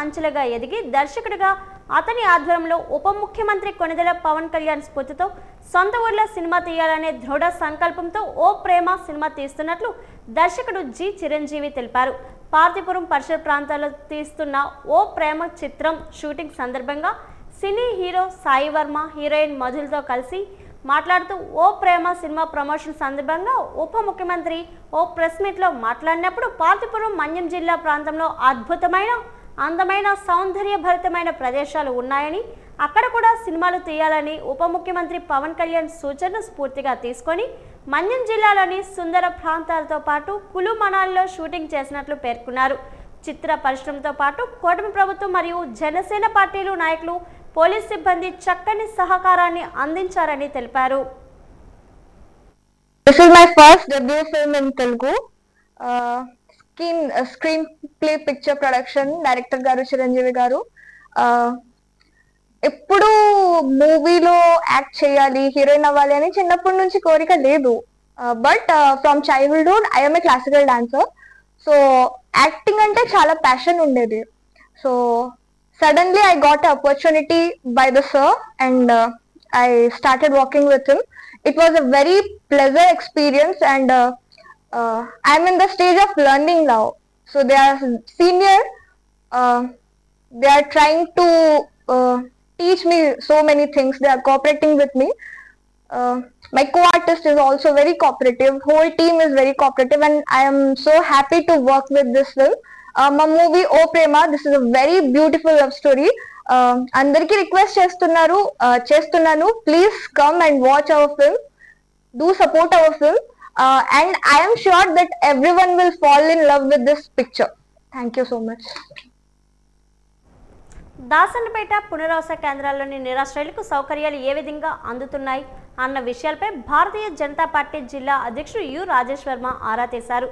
అంచెలుగా ఎదిగి దర్శకుడిగా అతని ఆధ్వర్యంలో ఉప ముఖ్యమంత్రి కొణిదెల పవన్ కళ్యాణ్ స్ఫూర్తితో సొంత ఊర్లో సినిమా తీయాలనే దృఢ సంకల్పంతో ఓ ప్రేమ సినిమా తీస్తున్నట్లు దర్శకుడు జి చిరంజీవి తెలిపారు. పార్తిపురం పరిసర ప్రాంతాల్లో తీస్తున్న ఓ ప్రేమ చిత్రం షూటింగ్ సందర్భంగా cine hero Sai Varma, heroine మధులతో కలిసి మాట్లాడుతూ ఓ ప్రేమ సినిమా ప్రమోషన్ సందర్భంగా ఉప ముఖ్యమంత్రి ఓ ప్రెస్ మీట్లో మాట్లాడినప్పుడు పార్తిపురం మన్యం జిల్లా ప్రాంతంలో అద్భుతమైన, అందమైన, సౌందర్యభరితమైన ప్రదేశాలు ఉన్నాయని, అక్కడ కూడా సినిమాలు తీయాలని ఉప ముఖ్యమంత్రి పవన్ కళ్యాణ్ సూచనను స్ఫూర్తిగా తీసుకొని మన్యం జిల్లాలోని సుందర ప్రాంతాలతో పాటు కులు మనాల్లో షూటింగ్ చేసినట్లు పేర్కొన్నారు. చిత్ర పరిశ్రమతో పాటు కూటమి ప్రభుత్వం మరియు జనసేన పార్టీలు నాయకులు, పోలీస్ సిబ్బంది చక్కని సహకారాన్ని అందించారని తెలిపారు. This is my first debut film in Telugu. Screenplay picture production director garu Chiranjeevi garu. ఎప్పుడు మూవీలో యాక్ట్ చేయాలి, హీరోయిన్ అవ్వాలి అని చిన్నప్పటి నుంచి కోరిక లేదు. But from childhood I'm a classical dancer. So acting అంటే చాలా ప్యాషన్ ఉండేది. So suddenly I got an opportunity by the sir and I started working with him. It was a very pleasant experience and I'm in the stage of learning now. So they are senior, they are trying to teach me so many things. They are cooperating with me. My co-artist is also very cooperative. Whole team is very cooperative and I am so happy to work with this film. My movie O Prema, this is a very beautiful love story. అందరికీ request చేస్తున్నాను, please come and watch hour film, do support our film, and I am sure that everyone will fall in love with this picture. Thank you so much. Dasannapeta పునరావాస కేంద్రాల్లోని నిరాశ్రయులకు సౌకర్యాలు ఏ విధంగా అందుతున్నాయి అన్న విషయాలపై Bharatiya Janata party జిల్లా అధ్యక్షుడు యు రాజేష్ వర్మ ఆరా తీశారు.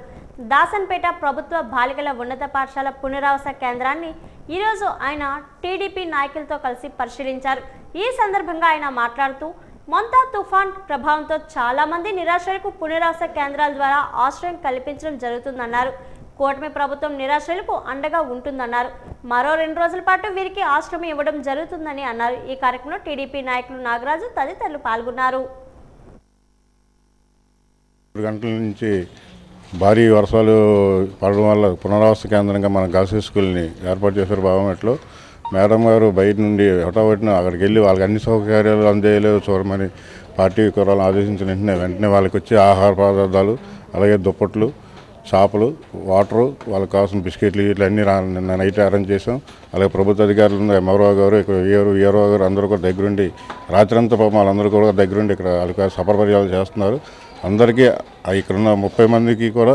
దాసన్పేట ప్రభుత్వ బాలికల ఉన్నత పాఠశాల పునరావాస కేంద్రాన్ని ఈరోజు ఆయన టీడీపీ నాయకులతో కలిసి పరిశీలించారు. ఈ సందర్భంగా ఆయన మాట్లాడుతూ మొంతా తుఫాన్ ప్రభావంతో చాలా మంది నిరాశ్రయులకు పునరావాస కేంద్రాల ద్వారా ఆశ్రయం కల్పించడం జరుగుతుందన్నారు. కూటమి ప్రభుత్వం నిరాశ్రయులకు అండగా ఉంటుందన్నారు. మరో 2 రోజుల పాటు వీరికి ఆశ్రయం ఇవ్వడం జరుగుతుందని అన్నారు. ఈ కార్యక్రమంలో టీడీపీ నాయకులు నాగరాజు తదితరులు పాల్గొన్నారు. గంటల నుంచి భారీ వర్షాలు పడడం వల్ల పునరావాస కేంద్రంగా మన గర్ల్స్ స్కూల్ని ఏర్పాటు చేశారు. బావమెట్లో మేడం గారు బయట నుండి హఠావటిన అక్కడికి వెళ్ళి వాళ్ళకి అన్ని సౌకర్యాలు అందజేయలేదు చూడమని పార్టీ కుర్రాలను ఆదేశించిన వెంటనే వాళ్ళకి వచ్చి ఆహార పదార్థాలు, అలాగే దుప్పట్లు, చేపలు, వాటరు, వాళ్ళకి కావాల్సిన బిస్కెట్లు ఇట్లన్నీ నిన్న నైట్ అరేంజ్ చేసాం. అలాగే ప్రభుత్వ అధికారులు ఎంఆర్ఓ గారు, ఈఆర్ఓ గారు అందరూ కూడా దగ్గరుండి రాత్రంతా పాపం వాళ్ళందరూ కూడా దగ్గరుండి ఇక్కడ వాళ్ళకి సపర్పర్యాలు చేస్తున్నారు. అందరికీ ఇక్కడున్న 30 మందికి కూడా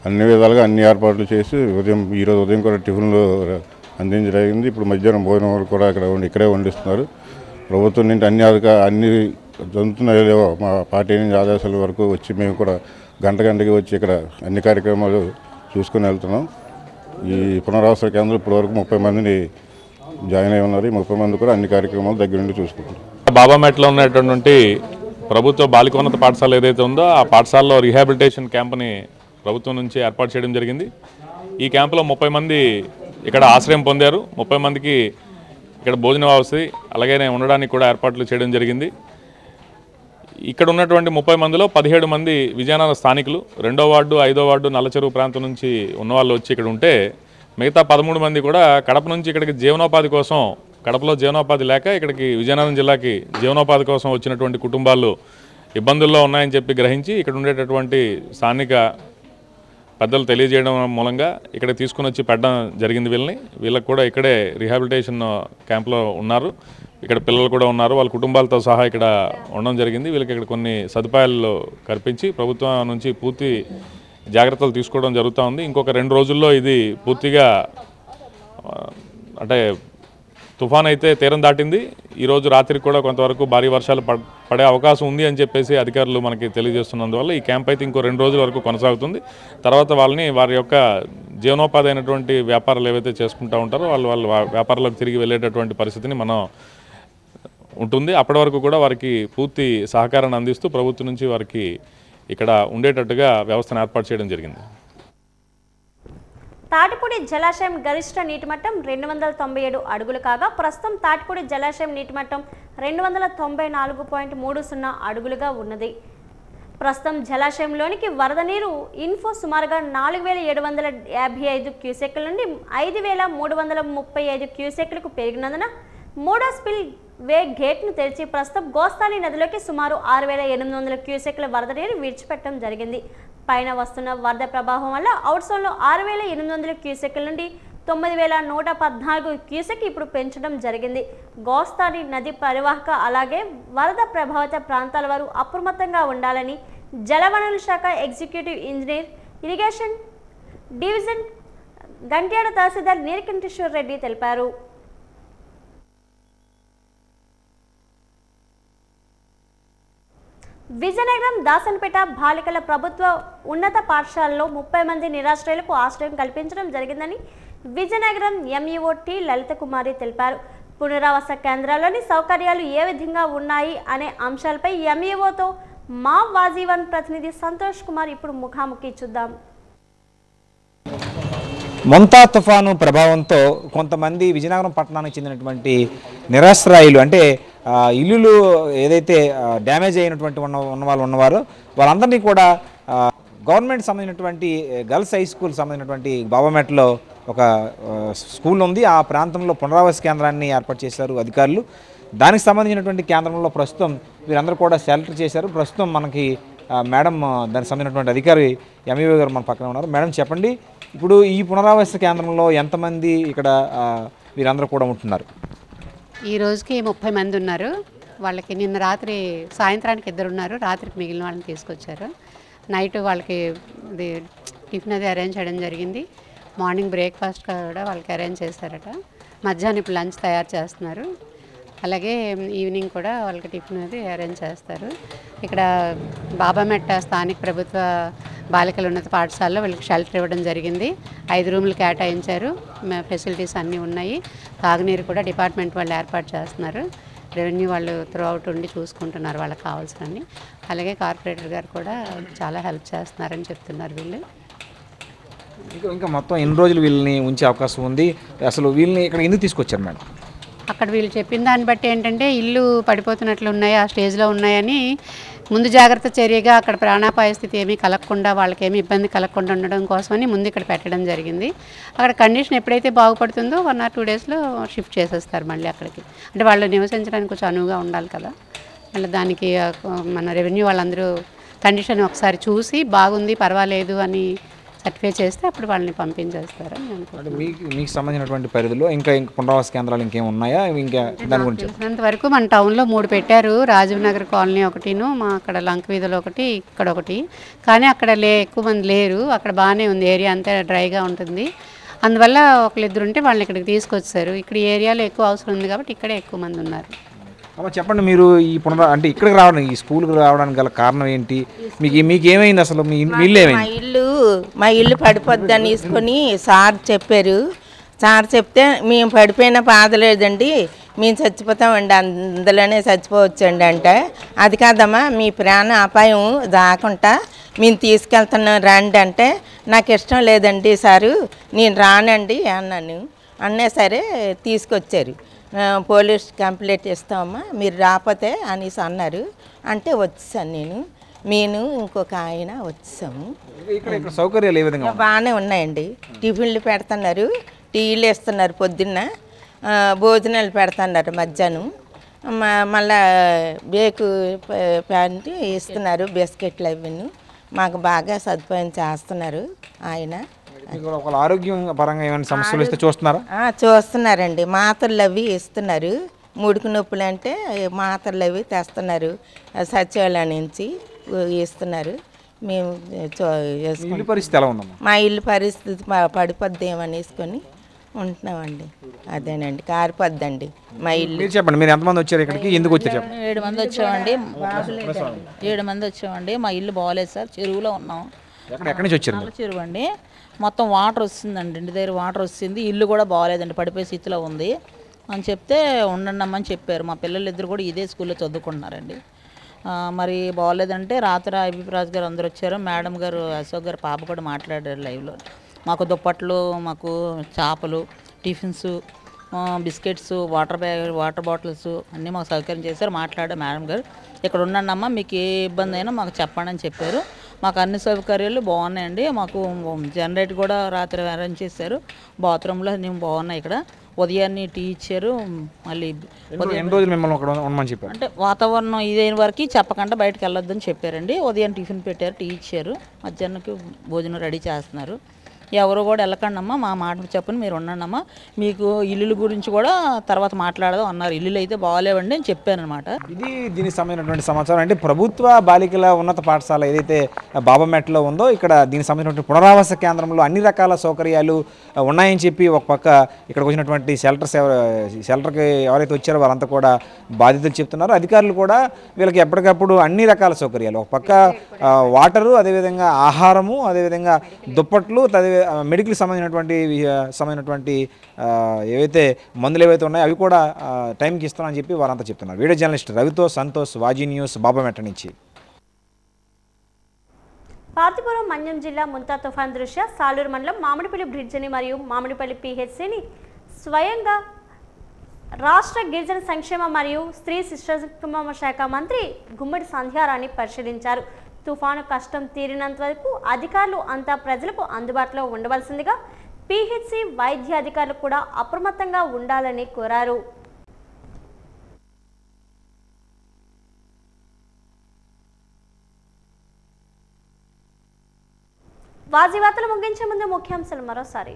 అన్ని విధాలుగా అన్ని ఏర్పాట్లు చేసి ఈరోజు ఉదయం కూడా టిఫిన్లు అందించగలిగింది. ఇప్పుడు మధ్యాహ్నం భోజనం కూడా ఇక్కడే వండిస్తున్నారు. ప్రభుత్వం నుండి అన్ని జరుగుతున్నాయో లేవో మా పార్టీ నుంచి ఆదేశాల వరకు వచ్చి మేము కూడా గంటకి వచ్చి ఇక్కడ అన్ని కార్యక్రమాలు చూసుకుని వెళ్తున్నాం. ఈ పునరావాస కేంద్రం ఇప్పటివరకు 30 మందిని జాయిన్ అయి ఉన్నారు. ఈ 30 మంది కూడా అన్ని కార్యక్రమాలు దగ్గర నుండి చూసుకుంటున్నారు. బాబామెట్లో ఉన్నటువంటి ప్రభుత్వ బాలికోన్నత పాఠశాల ఏదైతే ఉందో ఆ పాఠశాలలో రీహాబిలిటేషన్ క్యాంప్ని ప్రభుత్వం నుంచి ఏర్పాటు చేయడం జరిగింది. ఈ క్యాంపులో 30 మంది ఇక్కడ ఆశ్రయం పొందారు. 30 మందికి ఇక్కడ భోజన వ్యవస్థ అలాగే ఉండడానికి కూడా ఏర్పాట్లు చేయడం జరిగింది. ఇక్కడ ఉన్నటువంటి 30 మందిలో 17 మంది విజయనగరం స్థానికులు, 2వ వార్డు 5వ వార్డు నల్లచెరువు ప్రాంతం నుంచి ఉన్నవాళ్ళు వచ్చి ఇక్కడ ఉంటే మిగతా 13 మంది కూడా కడప నుంచి ఇక్కడికి జీవనోపాధి కోసం, కడపలో జీవనోపాధి లేక ఇక్కడికి విజయనగరం జిల్లాకి జీవనోపాధి కోసం వచ్చినటువంటి కుటుంబాలు ఇబ్బందుల్లో ఉన్నాయని చెప్పి గ్రహించి ఇక్కడ ఉండేటటువంటి స్థానిక పెద్దలు తెలియజేయడం మూలంగా ఇక్కడ తీసుకుని వచ్చి పెట్టడం జరిగింది. వీళ్ళకి కూడా ఇక్కడే రీహాబిలిటేషన్ క్యాంప్లో ఉన్నారు. ఇక్కడ పిల్లలు కూడా ఉన్నారు. వాళ్ళ కుటుంబాలతో సహా ఇక్కడ ఉండడం జరిగింది. వీళ్ళకి ఇక్కడ కొన్ని సదుపాయాలు కల్పించి ప్రభుత్వం నుంచి పూర్తి జాగ్రత్తలు తీసుకోవడం జరుగుతూ ఉంది. ఇంకొక 2 రోజుల్లో ఇది పూర్తిగా అంటే తుఫాన్ అయితే తీరం దాటింది. ఈరోజు రాత్రికి కూడా కొంతవరకు భారీ వర్షాలు పడే అవకాశం ఉంది అని చెప్పేసి అధికారులు మనకి తెలియజేస్తున్నందువల్ల ఈ క్యాంప్ అయితే ఇంకో 2 రోజుల వరకు కొనసాగుతుంది. తర్వాత వాళ్ళని వారి యొక్క జీవనోపాధి అయినటువంటి వ్యాపారాలు ఏవైతే చేసుకుంటూ ఉంటారో వాళ్ళ వ్యాపారాలకు తిరిగి వెళ్ళేటటువంటి పరిస్థితిని మనం ఉంటుంది. అప్పటి వరకు కూడా వారికి పూర్తి సహకారాన్ని అందిస్తూ ప్రభుత్వం నుంచి వారికి ఇక్కడ ఉండేటట్టుగా వ్యవస్థను ఏర్పాటు చేయడం జరిగింది. తాటిపూడి జలాశయం గరిష్ట నీటిమట్టం 297 అడుగులు కాగా ప్రస్తుతం తాటిపూడి జలాశయం నీటిమట్టం 294.30 అడుగులుగా ఉన్నది. ప్రస్తుతం జలాశయంలోనికి వరద నీరు ఇన్ఫో సుమారుగా 4755 క్యూసెక్ల నుండి 5335 క్యూసెక్లకు పెరిగినందున మూడో స్పిల్ వే గేట్ను తెరిచి ప్రస్తుతం గోస్తాని నదిలోకి సుమారు 6800 క్యూసెక్ల వరద నీరు విడిచిపెట్టడం జరిగింది. పైన వస్తున్న వరద ప్రభావం వల్ల అవుట్సోన్లో 6800 క్యూసెక్ల నుండి 9114 క్యూసెక్ ఇప్పుడు పెంచడం జరిగింది. గోస్తాని నది పరివాహక అలాగే వరద ప్రభావిత ప్రాంతాల వారు అప్రమత్తంగా ఉండాలని జలవనరుల శాఖ executive engineer irrigation division Gantyada తహసీల్దార్ నీలకంఠేశ్వర్ రెడ్డి తెలిపారు. విజయనగరం దాసన్పేట బాలికల ప్రభుత్వ ఉన్నత పాఠశాలలో 30 మంది నిరాశ్రయులకు ఆశ్రయం కల్పించడం జరిగిందని విజయనగరం ఎంఈఓ టి లలిత కుమారి తెలిపారు. పునరావాస కేంద్రాల్లోని సౌకర్యాలు ఏ విధంగా ఉన్నాయి అనే అంశాలపై ఎంఈఓతో మా వాజీవన్ ప్రతినిధి సంతోష్ కుమార్ ఇప్పుడు ముఖాముఖి చూద్దాం. మొంతా తుఫాను ప్రభావంతో కొంతమంది విజయనగరం పట్టణానికి చెందినటువంటి నిరాశ్రయులు అంటే ఇల్లులు ఏదైతే డ్యామేజ్ అయినటువంటి ఉన్నవారో వాళ్ళందరినీ కూడా గవర్నమెంట్ సంబంధించినటువంటి గర్ల్స్ హై స్కూల్ సంబంధించినటువంటి బాబామెట్లో ఒక స్కూల్ ఉంది. ఆ ప్రాంతంలో పునరావాస కేంద్రాన్ని ఏర్పాటు చేశారు అధికారులు. దానికి సంబంధించినటువంటి కేంద్రంలో ప్రస్తుతం వీరందరూ కూడా షెల్టర్ చేశారు. ప్రస్తుతం మనకి మేడం దానికి సంబంధించినటువంటి అధికారి ఎంఈఓ గారు మన పక్కన ఉన్నారు. మేడం చెప్పండి, ఇప్పుడు ఈ పునరావాస కేంద్రంలో ఎంతమంది ఇక్కడ వీరందరూ కూడా ఉంటున్నారు? ఈ రోజుకి 30 మంది ఉన్నారు. వాళ్ళకి నిన్న రాత్రి సాయంత్రానికి 2 ఉన్నారు, రాత్రికి మిగిలిన వాళ్ళని తీసుకొచ్చారు. నైట్ వాళ్ళకి ఇది టిఫిన్ అది అరేంజ్ చేయడం జరిగింది. మార్నింగ్ బ్రేక్ఫాస్ట్ కూడా వాళ్ళకి అరేంజ్ చేశారట. మధ్యాహ్నం ఇప్పుడు లంచ్ తయారు చేస్తున్నారు. అలాగే ఈవినింగ్ కూడా వాళ్ళకి టిఫిన్ అది అరేంజ్ చేస్తారు. ఇక్కడ బాబామెట్ట స్థానిక ప్రభుత్వ బాలికల ఉన్నత పాఠశాలలో వీళ్ళకి షెల్టర్ ఇవ్వడం జరిగింది. 5 రూములు కేటాయించారు. ఫెసిలిటీస్ అన్నీ ఉన్నాయి. తాగునీరు కూడా డిపార్ట్మెంట్ వాళ్ళు ఏర్పాటు చేస్తున్నారు. రెవెన్యూ వాళ్ళు త్రూ అవుట్ ఉండి చూసుకుంటున్నారు వాళ్ళకి కావాల్సినవి. అలాగే కార్పొరేటర్ గారు కూడా చాలా హెల్ప్ చేస్తున్నారని చెప్తున్నారు వీళ్ళు. ఇంకా మొత్తం ఎన్ని రోజులు వీళ్ళని ఉంచే అవకాశం ఉంది? అసలు వీళ్ళని ఇక్కడ ఎందుకు తీసుకొచ్చారు మేడం? అక్కడ వీళ్ళు చెప్పిన దాన్ని బట్టి ఏంటంటే ఇల్లు పడిపోతున్నట్లు ఉన్నాయి, ఆ స్టేజ్లో ఉన్నాయని ముందు జాగ్రత్త చర్యగా అక్కడ ప్రాణాపాయ స్థితి ఏమీ కలగకుండా, వాళ్ళకి ఏమీ ఇబ్బంది కలగకుండా ఉండడం కోసమని ముందు ఇక్కడ పెట్టడం జరిగింది. అక్కడ కండిషన్ ఎప్పుడైతే బాగుపడుతుందో 1 or 2 డేస్లో షిఫ్ట్ చేసేస్తారు మళ్ళీ అక్కడికి. అంటే వాళ్ళు నివసించడానికి కొంచెం అనువుగా ఉండాలి కదా. మళ్ళీ దానికి మన రెవెన్యూ వాళ్ళందరూ కండిషన్ ఒకసారి చూసి బాగుంది పర్వాలేదు అని సర్టిఫై చేస్తే అప్పుడు వాళ్ళని పంపించేస్తారని అనుకుంటున్నాను. మీకు సంబంధించినటువంటి పరిధిలో ఇంకా పునరావాస కేంద్రాలు ఇంకేం ఉన్నాయా? ఇంకా దాని గురించి తెలిసినంత వరకు మన టౌన్లో 3 పెట్టారు. రాజీవ్ నగర్ కాలనీ ఒకటిను, మా అక్కడ లంక వీధిలో ఒకటి, ఇక్కడ ఒకటి. కానీ అక్కడ ఎక్కువ మంది లేరు. అక్కడ బాగానే ఉంది, ఏరియా అంతా డ్రైగా ఉంటుంది. అందువల్ల 1-2 ఉంటే వాళ్ళని ఇక్కడికి తీసుకొచ్చారు. ఇక్కడ ఏరియాలో ఎక్కువ అవసరం ఉంది కాబట్టి ఇక్కడే ఎక్కువ మంది ఉన్నారు. చెప్పండి, మీరు ఈ అంటే ఇక్కడికి రావడం, ఈ స్కూల్కి రావడానికి గల కారణం ఏంటి? మీకు ఏమైంది అసలు? మీ ఇల్లు ఏమైంది? మా ఇల్లు పడిపోద్దని తీసుకొని సార్ చెప్పారు. సార్ చెప్తే మేము పడిపోయిన బాధ లేదండి, మేము చచ్చిపోతామండి, అందులోనే చచ్చిపోవచ్చండి అంటే, అది కాదమ్మా మీ ప్రాణ అపాయం దాకుండా మేము తీసుకెళ్తున్నాం రండి అంటే, నాకు ఇష్టం లేదండి సారు నేను రానండి అన్నాను. అన్నా సరే తీసుకొచ్చారు. పోలీస్ కంప్లైంట్ ఇస్తామమ్మా మీరు రాకపోతే అనేసి అన్నారు. అంటే వచ్చాను నేను ఇంకొక ఆయన వచ్చాము. ఇక్కడ సౌకర్యాలు ఏ విధంగా బాగానే ఉన్నాయండి. టిఫిన్లు పెడుతున్నారు, టీలు ఇస్తున్నారు, పొద్దున్న భోజనాలు పెడుతున్నారు, మధ్యాహ్నం మళ్ళా బేకు ప్యాంట్ ఇస్తున్నారు, బిస్కెట్లు అవిను మాకు బాగా సదుపాయం చేస్తున్నారు ఆయన. ఆరోగ్యం పరంగా ఏమైనా సమస్యలు ఇస్తే చూస్తున్నారా? చూస్తున్నారండి. మాత్రలు అవి ఇస్తున్నారు. ముడుకు నొప్పులు అంటే మాత్రలు అవి తెస్తున్నారు, సచివాలయం నుంచి ఇస్తున్నారు. మేము పరిస్థితి ఎలా ఉందమ్మా? మా ఇల్లు పరిస్థితి పడిపోద్దేమనేసుకొని ఉంటున్నామండి. అదేనండి కారిపోద్దండి మా ఇల్లు. చెప్పండి, మీరు ఎంతమంది వచ్చారు ఇక్కడికి, ఎందుకు వచ్చారు చెప్పండి? 7 మంది వచ్చామండి. 7 మంది వచ్చామండి. మా ఇల్లు బాగోలేదు సార్, చెరువులో ఉన్నాం. ఎక్కడి నుంచి వచ్చారు? నల్ల చెరువు అండి. మొత్తం వాటర్ వస్తుందండి, ఇంటి దగ్గర వాటర్ వస్తుంది. ఇల్లు కూడా బాగోలేదండి, పడిపోయే స్థితిలో ఉంది అని చెప్తే ఉండండి అమ్మని చెప్పారు. మా పిల్లలు ఇద్దరు కూడా ఇదే స్కూల్లో చదువుకుంటున్నారండి. మరి బాగోలేదంటే రాత్రి ఐబీ రాజు గారు అందరు వచ్చారు. మేడం గారు అశోక్ గారు పాప కూడా మాట్లాడారు లైవ్లో. మాకు దుప్పట్లు, మాకు చేపలు, టిఫిన్స్, బిస్కెట్స్, వాటర్ బాటిల్స్ అన్నీ మాకు సౌకర్యం చేశారు. మాట్లాడే మేడం గారు ఇక్కడ ఉన్నానమ్మా మీకు ఏ ఇబ్బంది అయినా మాకు చెప్పండి అని చెప్పారు. మాకు అన్ని సౌకర్యాలు బాగున్నాయండి. మాకు జనరేటర్ కూడా రాత్రి అరేంజ్ చేశారు. బాత్రూంలో అన్నీ బాగున్నాయి. ఇక్కడ ఉదయాన్నే టీ ఇచ్చారు. మళ్ళీ అంటే వాతావరణం ఇదైన వరకు చెప్పకుండా బయటకు వెళ్ళొద్దని చెప్పారండి. ఉదయం టిఫిన్ పెట్టారు, టీ ఇచ్చారు. మధ్యాహ్నానికి భోజనం రెడీ చేస్తున్నారు. ఎవరు కూడా వెళ్ళకండి అమ్మా, మా మాట చెప్పని మీరు ఉండండి అమ్మా, మీకు ఇల్లుల గురించి కూడా తర్వాత మాట్లాడదాం అన్నారు. ఇల్లులు అయితే బాగాలేవండి అని చెప్పాను అనమాట. ఇది దీనికి సంబంధించినటువంటి సమాచారం. అంటే ప్రభుత్వ బాలికల ఉన్నత పాఠశాల ఏదైతే బాబామెట్లో ఉందో ఇక్కడ దీనికి సంబంధించినటువంటి పునరావాస కేంద్రంలో అన్ని రకాల సౌకర్యాలు ఉన్నాయని చెప్పి ఒక పక్క ఇక్కడికి వచ్చినటువంటి షెల్టర్కి ఎవరైతే వచ్చారో వాళ్ళంతా కూడా బాధితులు చెప్తున్నారు. అధికారులు కూడా వీళ్ళకి ఎప్పటికప్పుడు అన్ని రకాల సౌకర్యాలు, ఒక పక్క వాటరు, అదేవిధంగా ఆహారము, అదేవిధంగా దుప్పట్లు, మెడికల్ సంబంధించినటువంటి ఏవైతే మందులు ఏవైతే ఉన్నాయో అవి కూడా టైంకి ఇస్తామని చెప్పి వారంతా చెప్తున్నారు. వీడియో జర్నలిస్ట్ రవితో సంతోష్, వాజీ న్యూస్, బాబామెట్ట నుంచి. పార్తీపురం మన్యం జిల్లా ముంతా తుఫాన్ దృష్ట్యా సాలూరు మండలం మామిడిపల్లి బ్రిడ్జిని మరియు మామిడిపల్లి పిహెచ్సిని స్వయంగా రాష్ట్ర గిరిజన సంక్షేమ మరియు స్త్రీ శిశుసంక్షేమ శాఖ మంత్రి గుమ్మడి సంధ్యారాణి పరిశీలించారు. తుఫాను కష్టం తీరినంత వరకు అధికారులు అంతా ప్రజలకు అందుబాటులో ఉండవలసిందిగా పిహెచ్సి వైద్య అధికారులు కూడా అప్రమత్తంగా ఉండాలని కోరారు. వాజీ వార్తలు ముగించే ముందు ముఖ్యాంశాలు మరోసారి.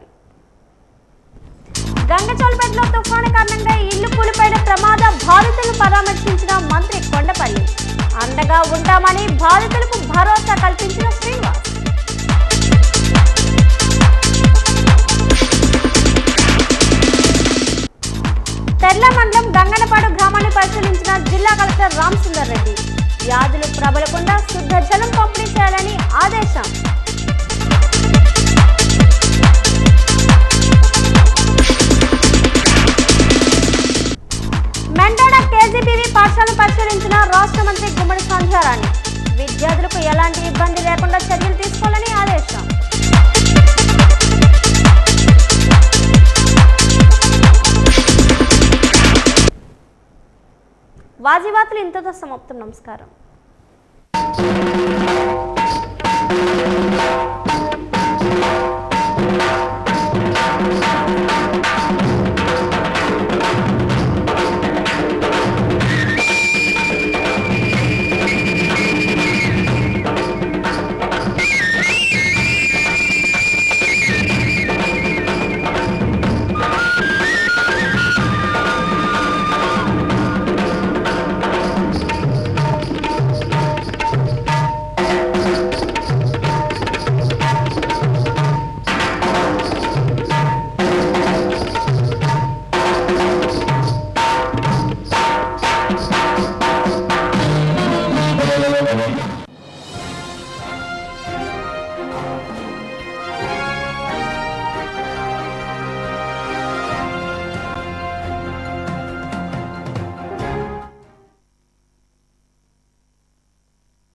గంగచోళపేటలో తుఫాను కారణంగా ఇల్లు కూలిపోయిన ప్రమాద బాధితులను పరామర్శించిన మంత్రి కొండపల్లి. అండగా ఉంటామని బాధితులకు భరోసా కల్పించిన శ్రీనివాస్. తెర్ల మండలం గంగనపాడు గ్రామాన్ని పరిశీలించిన జిల్లా కలెక్టర్ రామసుందర్ రెడ్డి. వ్యాధులు ప్రబలకుండా శుద్ధ జలం పంపిణీ చేయాలని ఆదేశం. మెండాడ కేజీబీవీ పాఠశాలను పరిశీలించిన రాష్ట్ర మంత్రి గుమ్మడి సంధ్యారాణి. విద్యార్థులకు ఎలాంటి ఇబ్బంది లేకుండా చర్యలు తీసుకోవాలని ఆదేశం. వాజీవాతులు ఇంతతో సమాప్తం. నమస్కారం.